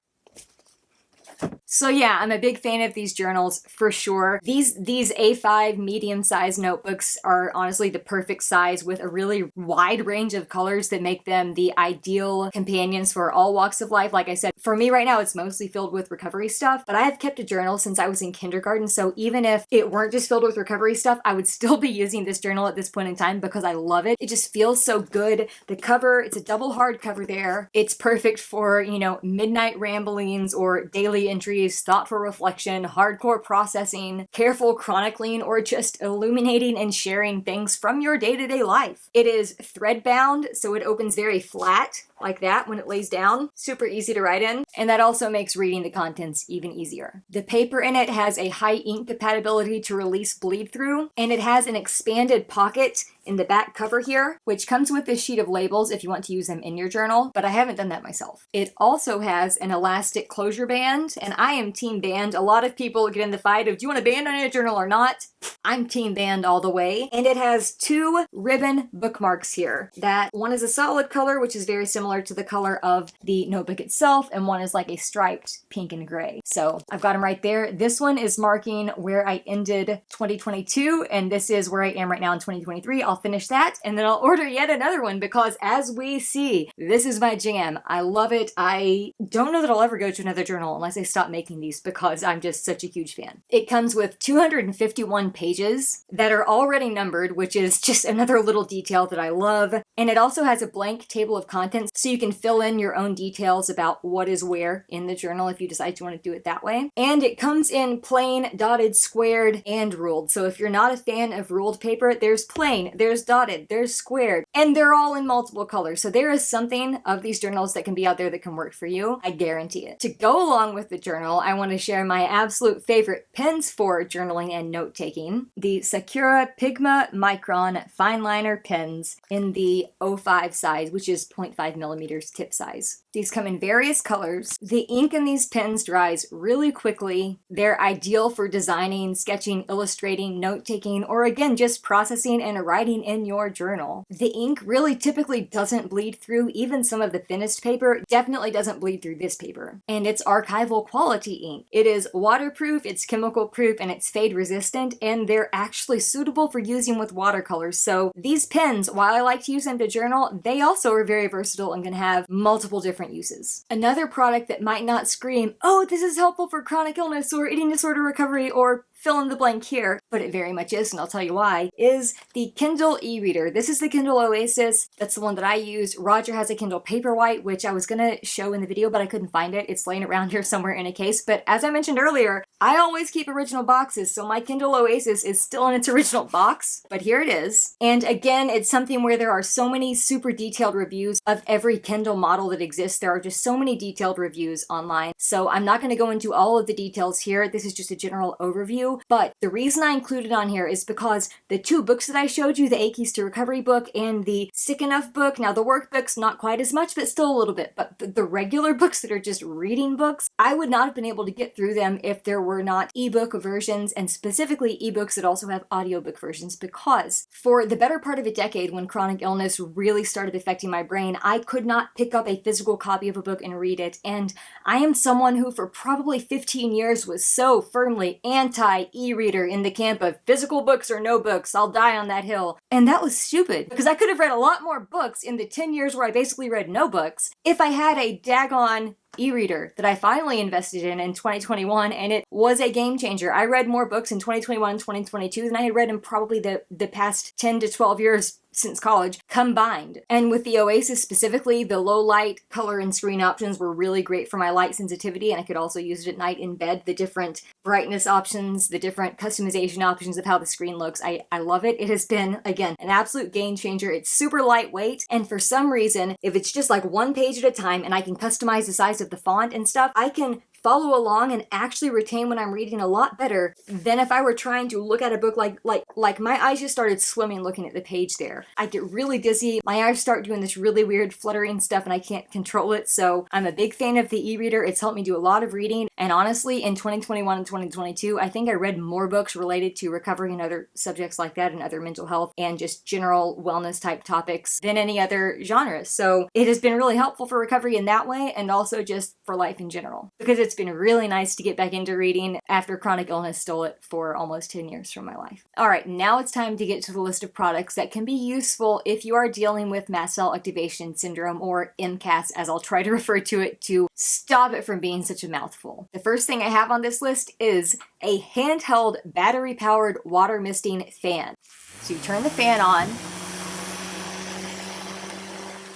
So yeah, I'm a big fan of these journals for sure. These A5 medium-sized notebooks are honestly the perfect size with a really wide range of colors that make them the ideal companions for all walks of life. Like I said, for me right now, it's mostly filled with recovery stuff, but I have kept a journal since I was in kindergarten. So even if it weren't just filled with recovery stuff, I would still be using this journal at this point in time because I love it. It just feels so good. The cover, it's a double hardcover there. It's perfect for, midnight ramblings or daily entries, thoughtful reflection, hardcore processing, careful chronicling, or just illuminating and sharing things from your day-to-day life. It is thread bound, so it opens very flat like that when it lays down. Super easy to write in, and that also makes reading the contents even easier. The paper in it has a high ink compatibility to release bleed through, and it has an expanded pocket in the back cover here, which comes with this sheet of labels if you want to use them in your journal, but I haven't done that myself. It also has an elastic closure band, and I am team band. A lot of people get in the fight of, do you want a band on your journal or not? I'm team band all the way. And it has 2 ribbon bookmarks here. That one is a solid color, which is very similar to the color of the notebook itself, and one is like a striped pink and gray. So I've got them right there. This one is marking where I ended 2022, and this is where I am right now in 2023. I'll finish that, and then I'll order yet another one because, as we see, this is my jam. I love it. I don't know that I'll ever go to another journal unless they stop making these because I'm just such a huge fan. It comes with 251 pages that are already numbered, which is just another little detail that I love. And it also has a blank table of contents so you can fill in your own details about what is where in the journal if you decide you want to do it that way. And it comes in plain, dotted, squared, and ruled. So if you're not a fan of ruled paper, there's plain, there's dotted, there's squared, and they're all in multiple colors. So there is something of these journals that can be out there that can work for you. I guarantee it. To go along with the journal, I want to share my absolute favorite pens for journaling and note-taking. The Sakura Pigma Micron Fine Liner pens in the 05 size, which is 0.5 millimeters tip size. These come in various colors. The ink in these pens dries really quickly. They're ideal for designing, sketching, illustrating, note-taking, or again, just processing and writing in your journal. The ink really typically doesn't bleed through even some of the thinnest paper. Definitely doesn't bleed through this paper. And it's archival quality ink. It is waterproof, it's chemical proof, and it's fade resistant, and they're actually suitable for using with watercolors. So these pens, while I like to use them to journal, they also are very versatile and can have multiple different uses. Another product that might not scream, oh, this is helpful for chronic illness or eating disorder recovery or fill in the blank here, but it very much is, and I'll tell you why, is the Kindle e-reader. This is the Kindle Oasis. That's the one that I use. Roger has a Kindle Paperwhite, which I was gonna show in the video, but I couldn't find it. It's laying around here somewhere in a case, but as I mentioned earlier, I always keep original boxes, so my Kindle Oasis is still in its original box, but here it is. And again, it's something where there are so many super detailed reviews of every Kindle model that exists. There are just so many detailed reviews online, so I'm not gonna go into all of the details here. This is just a general overview. But the reason I included on here is because the 2 books that I showed you, the 8 Keys to Recovery book and the Sick Enough book, now the workbook's not quite as much, but still a little bit, but the regular books that are just reading books, I would not have been able to get through them if there were not ebook versions, and specifically ebooks that also have audiobook versions, because for the better part of a decade when chronic illness really started affecting my brain, I could not pick up a physical copy of a book and read it, and I am someone who for probably 15 years was so firmly anti-e-reader in the camp of physical books or no books, I'll die on that hill. And that was stupid, because I could have read a lot more books in the 10 years where I basically read no books if I had a daggone e-reader that I finally invested in 2021, and it was a game changer. I read more books in 2021 and 2022 than I had read in probably the past 10 to 12 years since college combined. And with the Oasis specifically, the low light color and screen options were really great for my light sensitivity, and I could also use it at night in bed. The different brightness options, the different customization options of how the screen looks, I love it. It has been, again, an absolute game changer. It's super lightweight, and for some reason, if it's just like one page at a time and I can customize the size of the font and stuff, I can follow along and actually retain what I'm reading a lot better than if I were trying to look at a book like my eyes just started swimming looking at the page there. I get really dizzy, my eyes start doing this really weird fluttering stuff and I can't control it, so I'm a big fan of the e-reader. It's helped me do a lot of reading, and honestly, in 2021 and 2022, I think I read more books related to recovery and other subjects like that and other mental health and just general wellness type topics than any other genre. So it has been really helpful for recovery in that way, and also just for life in general, because it's been really nice to get back into reading after chronic illness stole it for almost 10 years from my life. Alright, now it's time to get to the list of products that can be useful if you are dealing with mast cell activation syndrome, or MCAS as I'll try to refer to it to stop it from being such a mouthful. The first thing I have on this list is a handheld battery-powered water misting fan. So you turn the fan on,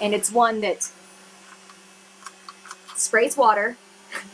and it's one that sprays water.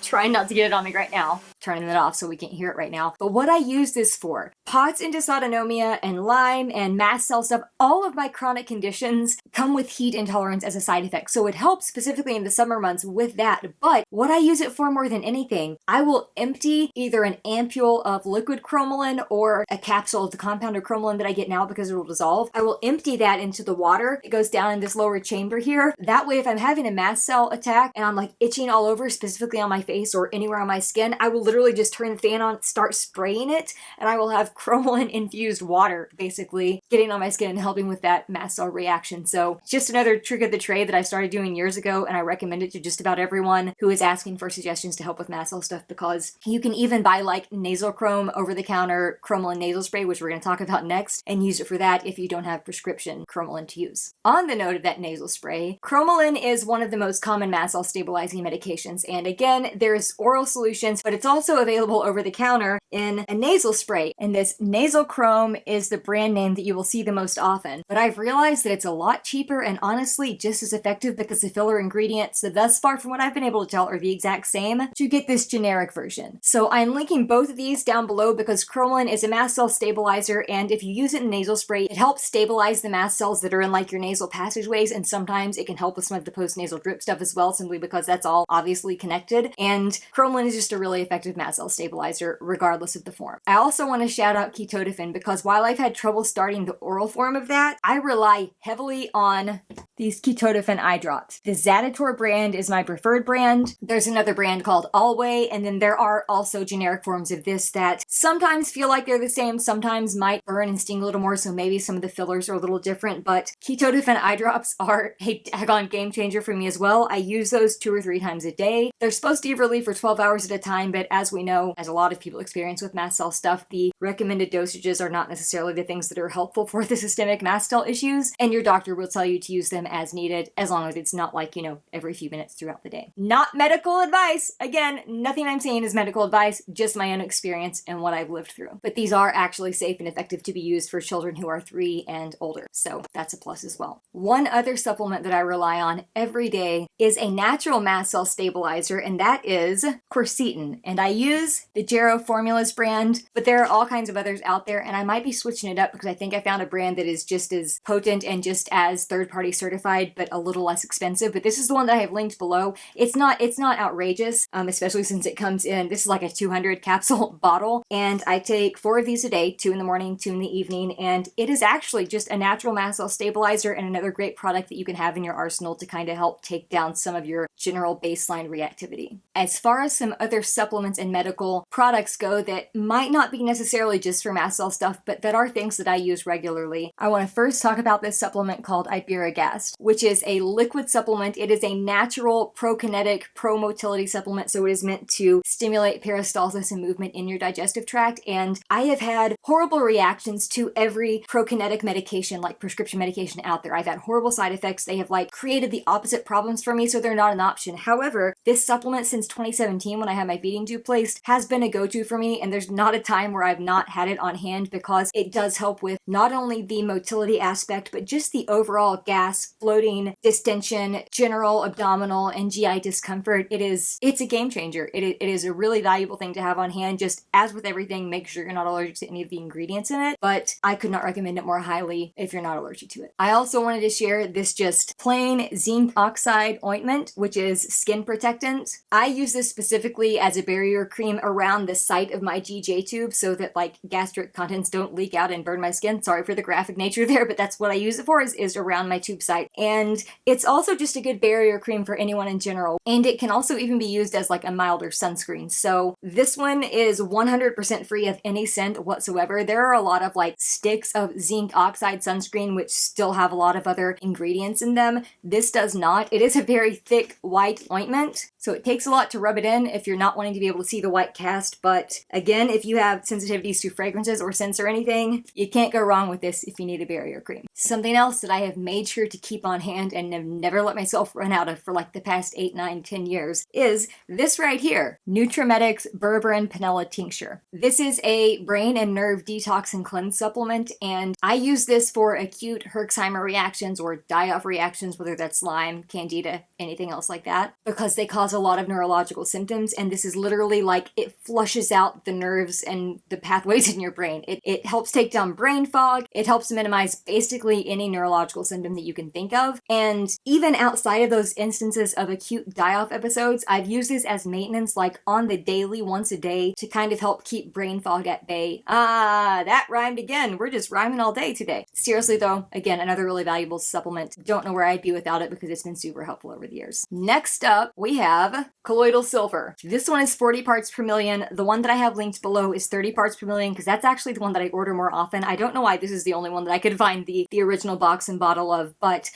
Trying not to get it on me right now. Turning it off so we can't hear it right now. But what I use this for, POTS and dysautonomia and Lyme and mast cell stuff, all of my chronic conditions come with heat intolerance as a side effect. So it helps specifically in the summer months with that. But what I use it for more than anything, I will empty either an ampule of liquid cromolyn or a capsule of the compounded cromolyn that I get now because it will dissolve. I will empty that into the water. It goes down in this lower chamber here. That way, if I'm having a mast cell attack and I'm like itching all over, specifically on my face or anywhere on my skin, I will literally just turn the fan on, start spraying it, and I will have cromolyn infused water basically getting on my skin and helping with that mast cell reaction. So it's just another trick of the trade that I started doing years ago, and I recommend it to just about everyone who is asking for suggestions to help with mast cell stuff, because you can even buy like nasal chrome over-the-counter cromolyn nasal spray, which we're going to talk about next, and use it for that if you don't have prescription cromolyn to use. On the note of that nasal spray, cromolyn is one of the most common mast cell stabilizing medications, and again, there's oral solutions, but it's also available over the counter in a nasal spray, and this nasal chrome is the brand name that you will see the most often. But I've realized that it's a lot cheaper and honestly just as effective because the filler ingredients, thus far from what I've been able to tell, are the exact same to get this generic version. So I'm linking both of these down below because cromolyn is a mast cell stabilizer, and if you use it in nasal spray, it helps stabilize the mast cells that are in like your nasal passageways, and sometimes it can help with some of the post-nasal drip stuff as well, simply because that's all obviously connected. And cromolyn is just a really effective mast cell stabilizer regardless of the form. I also want to shout out ketotifen because while I've had trouble starting the oral form of that, I rely heavily on these ketotifen eye drops. The Zaditor brand is my preferred brand. There's another brand called Alway, and then there are also generic forms of this that sometimes feel like they're the same, sometimes might burn and sting a little more, so maybe some of the fillers are a little different, but ketotifen eye drops are a daggone game changer for me as well. I use those 2 or 3 times a day. They're supposed to give relief for 12 hours at a time, but as we know, as a lot of people experience with mast cell stuff, the recommended dosages are not necessarily the things that are helpful for the systemic mast cell issues, and your doctor will tell you to use them as needed, as long as it's not like, every few minutes throughout the day. Not medical advice! Again, nothing I'm saying is medical advice, just my own experience and what I've lived through. But these are actually safe and effective to be used for children who are 3 and older, so that's a plus as well. One other supplement that I rely on every day is a natural mast cell stabilizer, and that is quercetin. And I use the Gero Formulas brand, but there are all kinds of others out there, and I might be switching it up because I think I found a brand that is just as potent and just as third-party certified, but a little less expensive. But this is the one that I have linked below. It's not outrageous, especially since it comes in, this is like a 200 capsule bottle, and I take 4 of these a day, 2 in the morning, 2 in the evening, and it is actually just a natural mast cell stabilizer and another great product that you can have in your arsenal to kind of help take down some of your general baseline reactivity. As far as some other supplements and medical products go that might not be necessarily just for mast cell stuff, but that are things that I use regularly, I want to first talk about this supplement called Iberogast, which is a liquid supplement. It is a natural prokinetic, pro-motility supplement, so it is meant to stimulate peristalsis and movement in your digestive tract, and I have had horrible reactions to every prokinetic medication, like prescription medication out there. I've had horrible side effects. They have created the opposite problems for me, so they're not an option. However, this supplement since 2017, when I had my feeding tube placed, has been a go-to for me, and there's not a time where I've not had it on hand because it does help with not only the motility aspect, but just the overall gas, bloating, distension, general abdominal and GI discomfort. It's a game changer. It is a really valuable thing to have on hand. Just as with everything, make sure you're not allergic to any of the ingredients in it, but I could not recommend it more highly if you're not allergic to it. I also wanted to share this just plain zinc oxide ointment, which is skin protectant. I use this specifically as a barrier cream around the site of my GJ tube so that gastric contents don't leak out and burn my skin. Sorry for the graphic nature there, but that's what I use it for, is around my tube site. And it's also just a good barrier cream for anyone in general. And it can also even be used as a milder sunscreen. So this one is 100% free of any scent whatsoever. There are a lot of sticks of zinc oxide sunscreen which still have a lot of other ingredients in them. This does not. It is a very thick white ointment, so it takes a lot to rub it in if you're not wanting to be able to see the white cast. But again, if you have sensitivities to fragrances or scents or anything, you can't go wrong with this if you need a barrier cream. Something else that I have made sure to keep on hand and have never let myself run out of for the past 8, 9, 10 years is this right here, Nutrimedic's Berberin Panella Tincture. This is a brain and nerve detox and cleanse supplement, and I use this for acute Herxheimer reactions or die-off reactions, whether that's Lyme, Candida, anything else like that, because they cause cause a lot of neurological symptoms, and this is literally like it flushes out the nerves and the pathways in your brain. It helps take down brain fog. It helps minimize basically any neurological symptom that you can think of. And even outside of those instances of acute die-off episodes, I've used this as maintenance, like on the daily, once a day, to kind of help keep brain fog at bay. That rhymed again. We're just rhyming all day today. Seriously though, again, another really valuable supplement. Don't know where I'd be without it because it's been super helpful over the years. Next up, we have colloidal silver. This one is 40 parts per million. The one that I have linked below is 30 parts per million because that's actually the one that I order more often. I don't know why this is the only one that I could find the original box and bottle of, but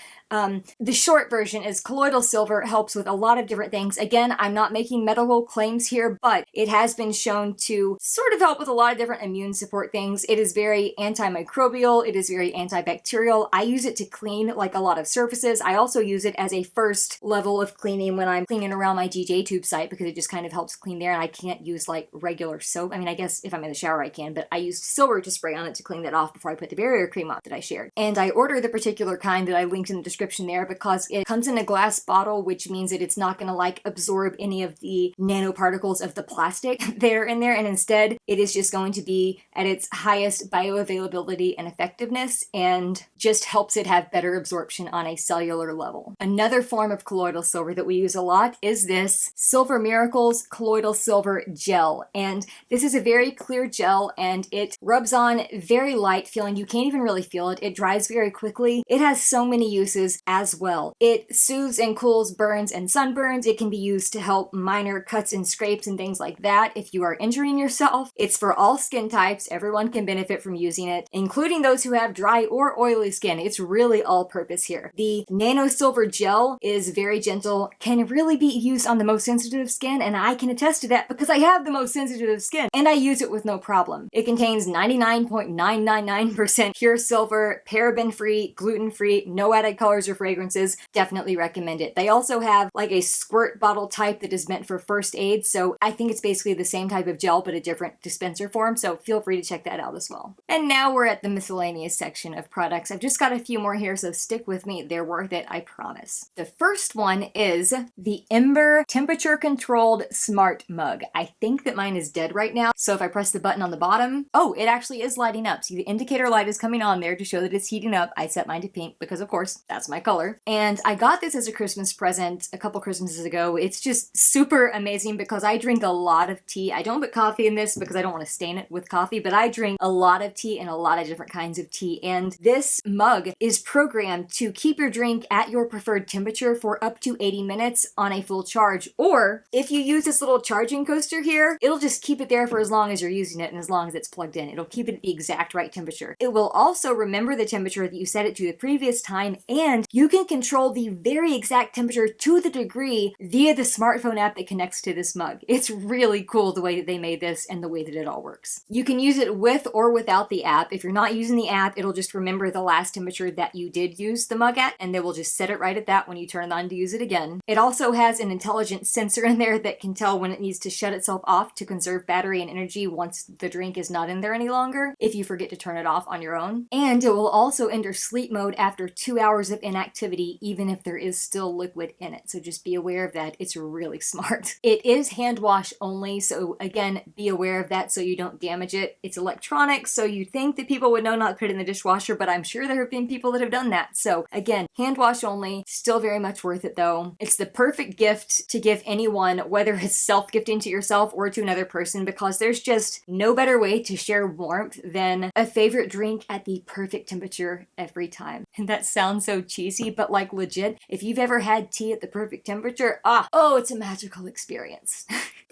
the short version is colloidal silver helps with a lot of different things. Again, I'm not making medical claims here, but it has been shown to sort of help with a lot of different immune support things. It is very antimicrobial. It is very antibacterial. I use it to clean like a lot of surfaces. I also use it as a first level of cleaning when I'm cleaning around my DJ tube site because it just kind of helps clean there, and I can't use like regular soap. I mean, I guess if I'm in the shower I can, but I use silver to spray on it to clean that off before I put the barrier cream on that I shared. And I order the particular kind that I linked in the description there because it comes in a glass bottle, which means that it's not going to like absorb any of the nanoparticles of the plastic that are in there, and instead it is just going to be at its highest bioavailability and effectiveness and just helps it have better absorption on a cellular level. Another form of colloidal silver that we use a lot is this Silver Miracles Colloidal Silver Gel, and this is a very clear gel and it rubs on very light feeling. You can't even really feel it. It dries very quickly. It has so many uses as well. It soothes and cools burns and sunburns. It can be used to help minor cuts and scrapes and things like that if you are injuring yourself. It's for all skin types. Everyone can benefit from using it, including those who have dry or oily skin. It's really all purpose here. The nano silver gel is very gentle, can really be used on the most sensitive skin, and I can attest to that because I have the most sensitive skin and I use it with no problem. It contains 99.999% pure silver, paraben-free, gluten-free, no added colors or fragrances. Definitely recommend it. They also have like a squirt bottle type that is meant for first aid, so I think it's basically the same type of gel but a different dispenser form, so feel free to check that out as well. And now we're at the miscellaneous section of products. I've just got a few more here, so stick with me. They're worth it, I promise. The first one is the Ember temperature controlled smart mug. I think that mine is dead right now, so if I press the button on the bottom, oh, it actually is lighting up. See, the indicator light is coming on there to show that it's heating up. I set mine to pink because of course that's my color. And I got this as a Christmas present a couple Christmases ago. It's just super amazing because I drink a lot of tea. I don't put coffee in this because I don't want to stain it with coffee, but I drink a lot of tea and a lot of different kinds of tea. And this mug is programmed to keep your drink at your preferred temperature for up to 80 minutes on a full charge. Or if you use this little charging coaster here, it'll just keep it there for as long as you're using it and as long as it's plugged in. It'll keep it at the exact right temperature. It will also remember the temperature that you set it to the previous time, and you can control the very exact temperature to the degree via the smartphone app that connects to this mug. It's really cool the way that they made this and the way that it all works. You can use it with or without the app. If you're not using the app, it'll just remember the last temperature that you did use the mug at, and they will just set it right at that when you turn it on to use it again. It also has an intelligent sensor in there that can tell when it needs to shut itself off to conserve battery and energy once the drink is not in there any longer, if you forget to turn it off on your own. And it will also enter sleep mode after 2 hours of inactivity, even if there is still liquid in it. So just be aware of that. It's really smart. It is hand wash only, so again, be aware of that so you don't damage it. It's electronic, so you think that people would know not to put it in the dishwasher, but I'm sure there have been people that have done that. So again, hand wash only, still very much worth it though. It's the perfect gift to give anyone, whether it's self-gifting to yourself or to another person, because there's just no better way to share warmth than a favorite drink at the perfect temperature every time. And that sounds so cheesy, but like legit, if you've ever had tea at the perfect temperature, oh, it's a magical experience.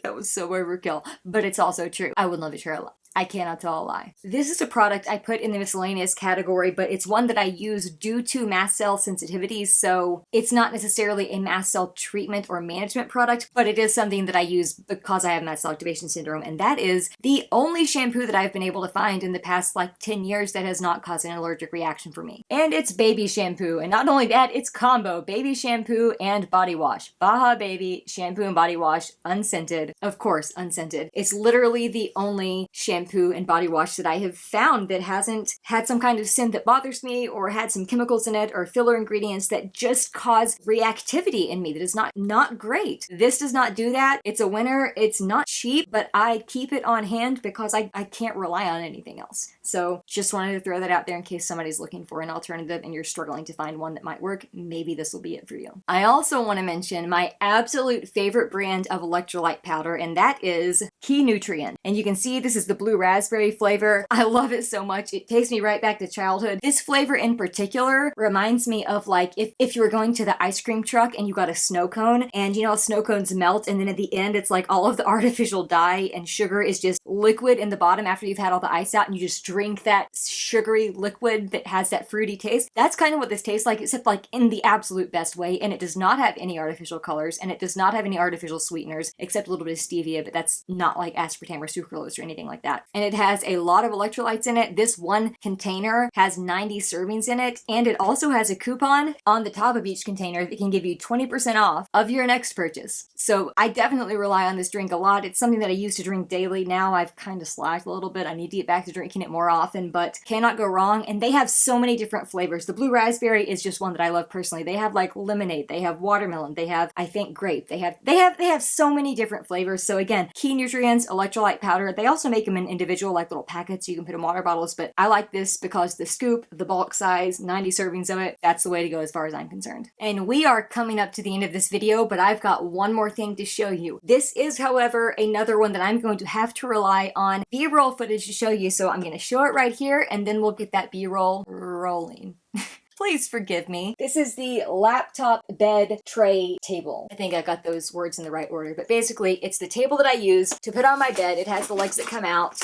That was so overkill, but it's also true. I would love to share a lot. I cannot tell a lie. This is a product I put in the miscellaneous category, but it's one that I use due to mast cell sensitivities, so it's not necessarily a mast cell treatment or management product, but it is something that I use because I have mast cell activation syndrome, and that is the only shampoo that I've been able to find in the past like 10 years that has not caused an allergic reaction for me. And it's baby shampoo, and not only that, it's combo baby shampoo and body wash. Baja Baby shampoo and body wash, unscented. Of course, unscented. It's literally the only shampoo shampoo and body wash that I have found that hasn't had some kind of scent that bothers me or had some chemicals in it or filler ingredients that just cause reactivity in me that is not great. This does not do that. It's a winner. It's not cheap, but I keep it on hand because I can't rely on anything else. So just wanted to throw that out there in case somebody's looking for an alternative and you're struggling to find one that might work. Maybe this will be it for you. I also want to mention my absolute favorite brand of electrolyte powder, and that is Key Nutrient. And you can see this is the blue raspberry flavor. I love it so much. It takes me right back to childhood. This flavor in particular reminds me of like if you were going to the ice cream truck and you got a snow cone, and you know snow cones melt and then at the end it's like all of the artificial dye and sugar is just liquid in the bottom after you've had all the ice out, and you just drink that sugary liquid that has that fruity taste. That's kind of what this tastes like, except like in the absolute best way, and it does not have any artificial colors and it does not have any artificial sweeteners except a little bit of stevia, but that's not like aspartame or sucralose or anything like that. And it has a lot of electrolytes in it. This one container has 90 servings in it, and it also has a coupon on the top of each container that can give you 20% off of your next purchase. So I definitely rely on this drink a lot. It's something that I used to drink daily. Now I've kind of slacked a little bit. I need to get back to drinking it more often, but cannot go wrong. And they have so many different flavors. The blue raspberry is just one that I love personally. They have like lemonade, they have watermelon, they have, I think, grape. They have so many different flavors. So again, Key Nutrients electrolyte powder. They also make them in individual like little packets you can put in water bottles, but I like this because the scoop, the bulk size, 90 servings of it, that's the way to go as far as I'm concerned. And we are coming up to the end of this video, but I've got one more thing to show you. This is, however, another one that I'm going to have to rely on B-roll footage to show you, so I'm going to show it right here and then we'll get that B-roll rolling. Please forgive me. This is the laptop bed tray table. I think I got those words in the right order, but basically it's the table that I use to put on my bed. It has the legs that come out.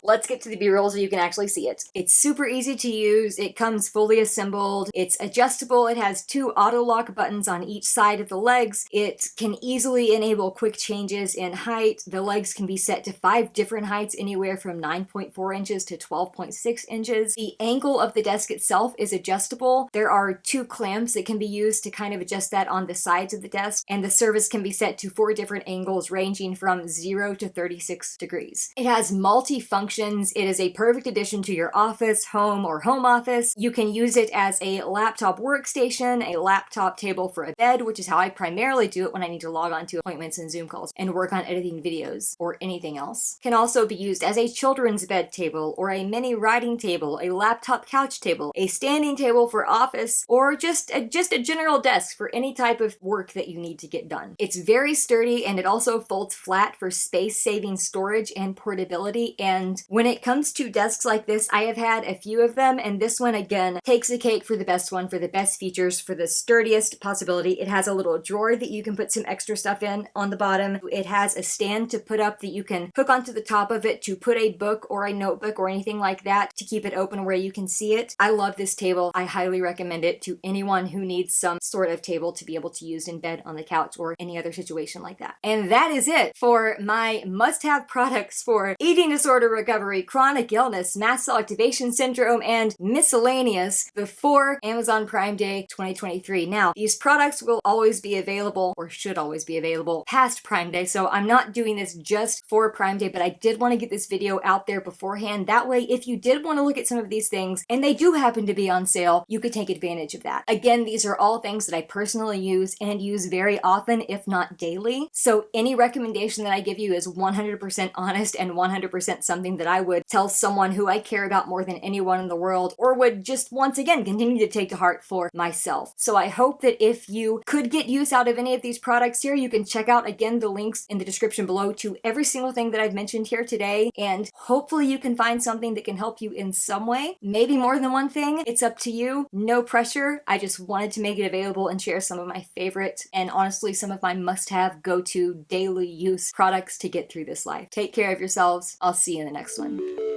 Let's get to the B-roll so you can actually see it. It's super easy to use. It comes fully assembled. It's adjustable. It has 2 auto lock buttons on each side of the legs. It can easily enable quick changes in height. The legs can be set to 5 different heights, anywhere from 9.4 inches to 12.6 inches. The angle of the desk itself is adjustable. There are 2 clamps that can be used to kind of adjust that on the sides of the desk, and the surface can be set to 4 different angles ranging from 0 to 36 degrees. It has multi-function. It is a perfect addition to your office, home, or home office. You can use it as a laptop workstation, a laptop table for a bed, which is how I primarily do it when I need to log on to appointments and Zoom calls and work on editing videos or anything else. Can also be used as a children's bed table or a mini writing table, a laptop couch table, a standing table for office, or just a general desk for any type of work that you need to get done. It's very sturdy, and it also folds flat for space-saving storage and portability. And when it comes to desks like this, I have had a few of them, and this one again takes the cake for the best one, for the best features, for the sturdiest possibility. It has a little drawer that you can put some extra stuff in on the bottom. It has a stand to put up that you can hook onto the top of it to put a book or a notebook or anything like that to keep it open where you can see it. I love this table. I highly recommend it to anyone who needs some sort of table to be able to use in bed, on the couch, or any other situation like that. And that is it for my must-have products for eating disorder recovery, chronic illness, mast cell activation syndrome, and miscellaneous before Amazon Prime Day 2023. Now, these products will always be available, or should always be available, past Prime Day, so I'm not doing this just for Prime Day, but I did want to get this video out there beforehand. That way, if you did want to look at some of these things, and they do happen to be on sale, you could take advantage of that. Again, these are all things that I personally use and use very often, if not daily, so any recommendation that I give you is 100% honest and 100% something that I would tell someone who I care about more than anyone in the world, or would just once again continue to take to heart for myself. So I hope that if you could get use out of any of these products here, you can check out again the links in the description below to every single thing that I've mentioned here today, and hopefully you can find something that can help you in some way. Maybe more than one thing. It's up to you. No pressure. I just wanted to make it available and share some of my favorite and honestly some of my must-have, go-to, daily use products to get through this life. Take care of yourselves. I'll see you in the next one.